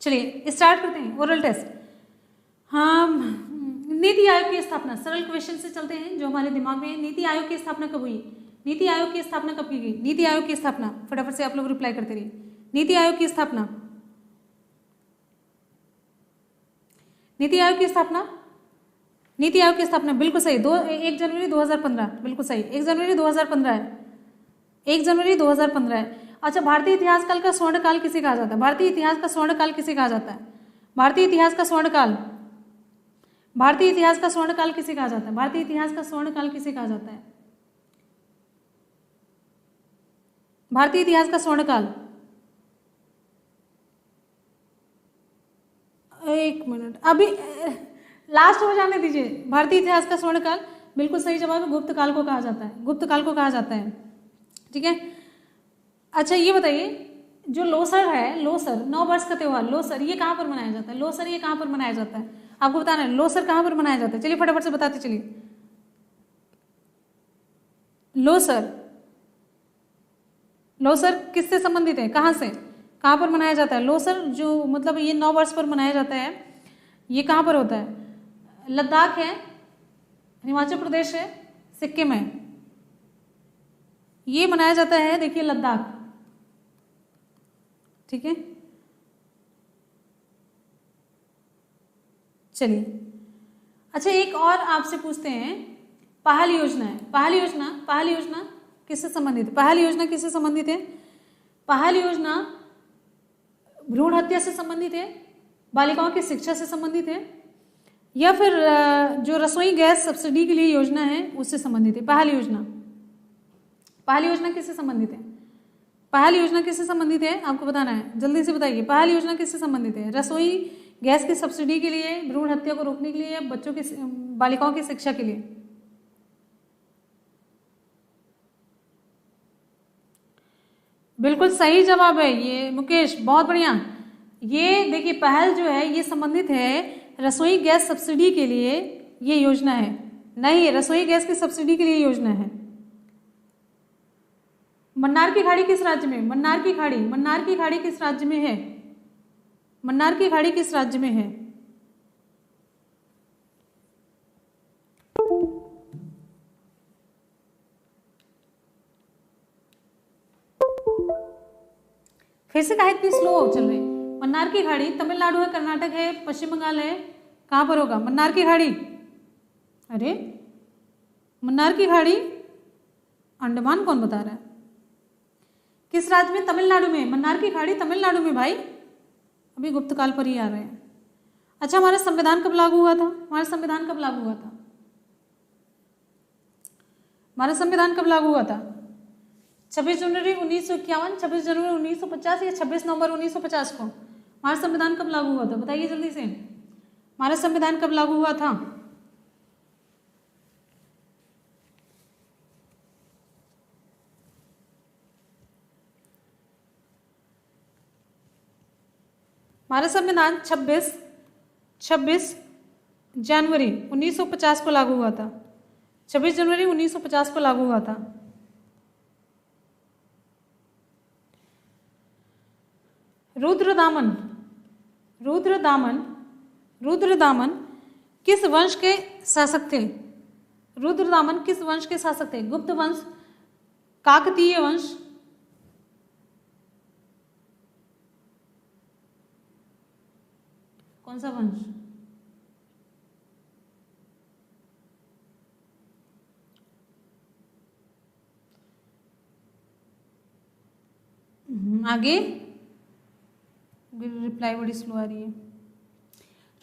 चलिए स्टार्ट करते हैं ओरल टेस्ट। हाँ, नीति आयोग की स्थापना, सरल क्वेश्चन से चलते हैं जो हमारे दिमाग में है। नीति आयोग की स्थापना कब हुई? नीति आयोग की स्थापना कब की गई? नीति आयोग की स्थापना फटाफट से आप लोग रिप्लाई करते रहिए। नीति आयोग की स्थापना, नीति आयोग की स्थापना, नीति आयोग की स्थापना बिल्कुल सही, 1 जनवरी 2015, बिल्कुल सही, 1 जनवरी 2015 है, 1 जनवरी 2015 है। अच्छा, भारतीय इतिहास काल का स्वर्ण काल किसे कहा जाता है? भारतीय इतिहास का स्वर्ण काल किसे कहा जाता है? भारतीय इतिहास का स्वर्ण काल, भारतीय इतिहास का स्वर्ण काल किसे कहा जाता है? भारतीय इतिहास का स्वर्ण काल किसे कहा जाता है? भारतीय इतिहास का स्वर्ण काल, एक मिनट अभी लास्ट हो जाने दीजिए। भारतीय इतिहास का स्वर्ण काल बिल्कुल सही जवाब है, गुप्त काल को कहा जाता है, गुप्त काल को कहा जाता है। ठीक है, अच्छा ये बताइए जो लोसर है, लोसर 9 वर्ष का त्योहार, लोसर ये कहाँ पर मनाया जाता है? लोसर ये कहाँ पर मनाया जाता है? आपको बताना है लोसर कहाँ पर मनाया जाता है। चलिए फटाफट से बताते चलिए। लोसर, लोसर किससे संबंधित है? कहाँ से, कहाँ पर मनाया जाता है? लोसर जो मतलब ये 9 वर्ष पर मनाया जाता है, ये कहाँ पर होता है? लद्दाख है, हिमाचल प्रदेश है, सिक्किम है, ये मनाया जाता है, देखिए लद्दाख। ठीक है, चलिए अच्छा एक और आपसे पूछते हैं, पहल योजना है, पहल योजना, पहल योजना किससे संबंधित है? पहल योजना किससे संबंधित है? पहल योजना भ्रूण हत्या से संबंधित है, बालिकाओं की शिक्षा से संबंधित है, या फिर जो रसोई गैस सब्सिडी के लिए योजना है उससे संबंधित है? पहल योजना, पहल योजना किससे संबंधित है? पहल योजना किससे संबंधित है? आपको बताना है, जल्दी से बताइए। पहल योजना किससे संबंधित है? रसोई गैस की सब्सिडी के लिए, भ्रूण हत्या को रोकने के लिए, या बच्चों की बालिकाओं की शिक्षा के लिए? बिल्कुल सही जवाब है ये मुकेश, बहुत बढ़िया। ये देखिए पहल जो है ये संबंधित है रसोई गैस सब्सिडी के लिए, ये योजना है, नहीं रसोई गैस की सब्सिडी के लिए योजना है। मन्नार की खाड़ी किस राज्य में? मन्नार की खाड़ी, मन्नार की खाड़ी किस राज्य में है? मन्नार की खाड़ी किस राज्य में है? फिर से कहा इतनी स्लो चल रही। मन्नार की खाड़ी तमिलनाडु है, कर्नाटक है, पश्चिम बंगाल है, कहां पर होगा मन्नार की खाड़ी? अरे मन्नार की खाड़ी अंडमान कौन बता रहा है? किस राज्य में? तमिलनाडु में। मन्नार की खाड़ी तमिलनाडु में भाई, अभी गुप्त काल पर ही आ रहे हैं। अच्छा हमारा संविधान कब लागू हुआ था? हमारा संविधान कब लागू हुआ था? हमारा संविधान कब लागू हुआ था? 26 जनवरी 1951, 26 जनवरी 1950 या 26 नवंबर 1950 को? हमारा संविधान कब लागू हुआ था? बताइए जल्दी से, हमारा संविधान कब लागू हुआ था? हमारा संविधान 26 जनवरी 1950 को लागू हुआ था। 26 जनवरी 1950 को लागू हुआ था। रुद्रदामन, रुद्रदामन, रुद्रदामन किस वंश के शासक थे? रुद्रदामन किस वंश के शासक थे? गुप्त वंश, काकतीय वंश, कौन सा वंश? आगे रिप्लाई बड़ी स्लो आ रही है।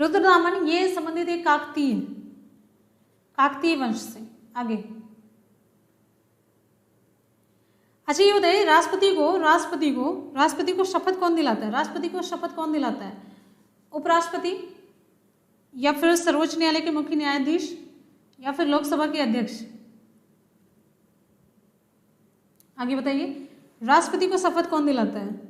रुद्रदामन ये संबंधित है काकतीय वंश से। आगे अच्छा ये बताइए, राष्ट्रपति को शपथ कौन दिलाता है? राष्ट्रपति को शपथ कौन दिलाता है? उपराष्ट्रपति, या फिर सर्वोच्च न्यायालय के मुख्य न्यायाधीश, या फिर लोकसभा के अध्यक्ष? आगे बताइए, राष्ट्रपति को शपथ कौन दिलाता है?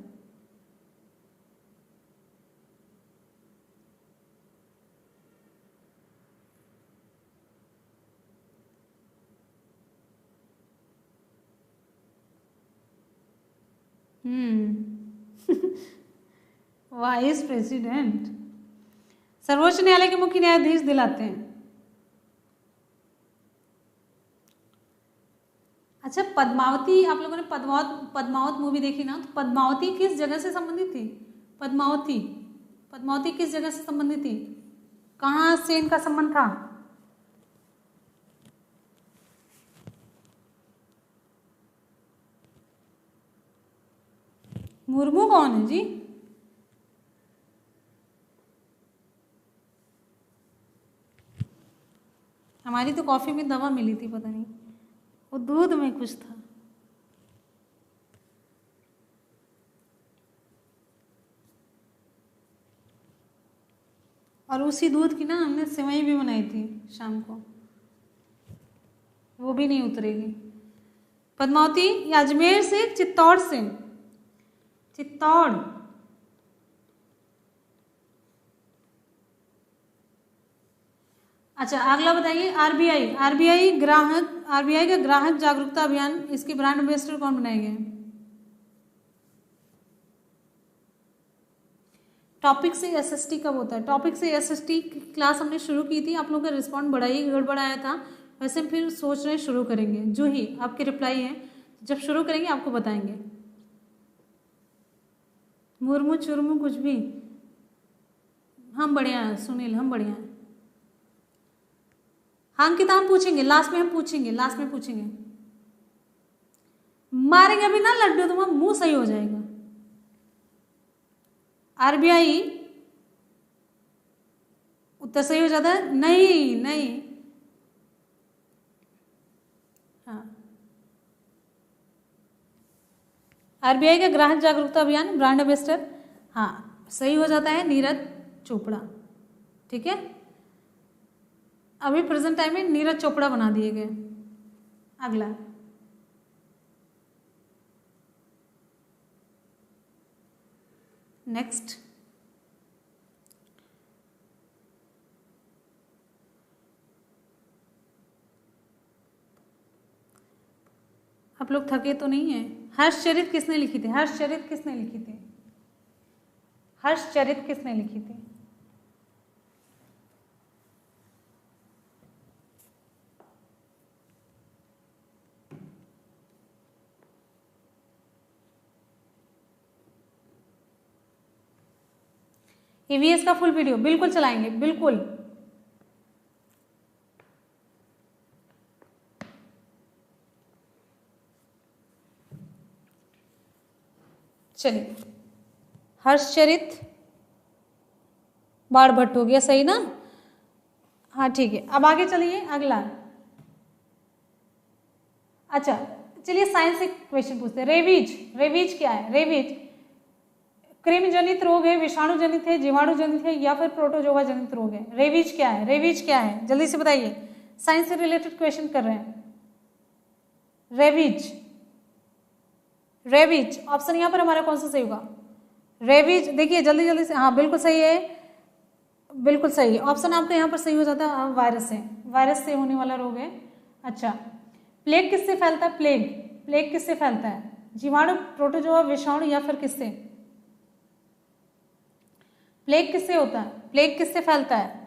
Vice president. सर्वोच्च न्यायालय के मुख्य न्यायाधीश दिलाते हैं। अच्छा पद्मावती, आप लोगों ने पद्मावत मूवी देखी ना, तो पद्मावती किस जगह से संबंधित थी? पद्मावती किस जगह से संबंधित थी? कहाँ से इनका संबंध था? मुर्मू कौन है जी? हमारी तो कॉफी में दवा मिली थी, पता नहीं वो दूध में कुछ था। और उसी दूध की ना हमने सेवई भी बनाई थी शाम को, वो भी नहीं उतरेगी। पद्मावती अजमेर से, चित्तौड़ से? चित्तौड़। अच्छा अगला बताइए, आरबीआई का ग्राहक जागरूकता अभियान, इसके ब्रांड एम्बेसडर कौन बनाए गए? टॉपिक से एसएसटी कब होता है? टॉपिक से एसएसटी की क्लास हमने शुरू की थी, आप लोगों का रिस्पॉन्ड बड़ा ही गड़बड़ आया था। वैसे फिर सोच रहे शुरू करेंगे, जो ही आपके रिप्लाई हैं जब शुरू करेंगे आपको बताएंगे। मुर्मू चुरमू कुछ भी, हम बढ़िया हैं सुनील, हम बढ़िया हैं। हाँ अंकिता हम पूछेंगे, लास्ट में पूछेंगे। मारेंगे अभी ना लड्डू, तुम्हारा मुंह सही हो जाएगा। आरबीआई उत्तर सही हो जाता है? नहीं। हाँ आरबीआई का ग्राहक जागरूकता अभियान ब्रांड एम्बेसडर, हाँ सही हो जाता है नीरज चोपड़ा। ठीक है, अभी प्रेजेंट टाइम में नीरज चोपड़ा बना दिए गए। अगला नेक्स्ट, आप लोग थके तो नहीं है? हर्षचरित किसने लिखी थी? हर्षचरित किसने लिखी थी? ईवीएस का फुल वीडियो बिल्कुल चलाएंगे, बिल्कुल। चलिए हर्षचरित बाण भट्ट हो गया, सही ना? हाँ ठीक है, अब आगे चलिए अगला। अच्छा चलिए साइंस से क्वेश्चन पूछते हैं। रेबीज क्या है? रेबीज कृमि जनित रोग है, विषाणु जनित है, जीवाणु जनित है, या फिर प्रोटोजोआ जनित रोग है? रेबीज क्या है? जल्दी से बताइए, साइंस से रिलेटेड क्वेश्चन कर रहे हैं। रेबीज ऑप्शन यहाँ पर हमारा कौन सा सही होगा? रेबीज देखिए जल्दी से, हाँ बिल्कुल सही है, बिल्कुल सही है। ऑप्शन आपका यहाँ पर सही हो जाता है, वायरस से होने वाला रोग है। अच्छा प्लेग किससे फैलता है? प्लेग किससे फैलता है? जीवाणु, प्रोटोजोआ, विषाणु, या फिर किससे? प्लेग किससे होता है? प्लेग किससे फैलता है?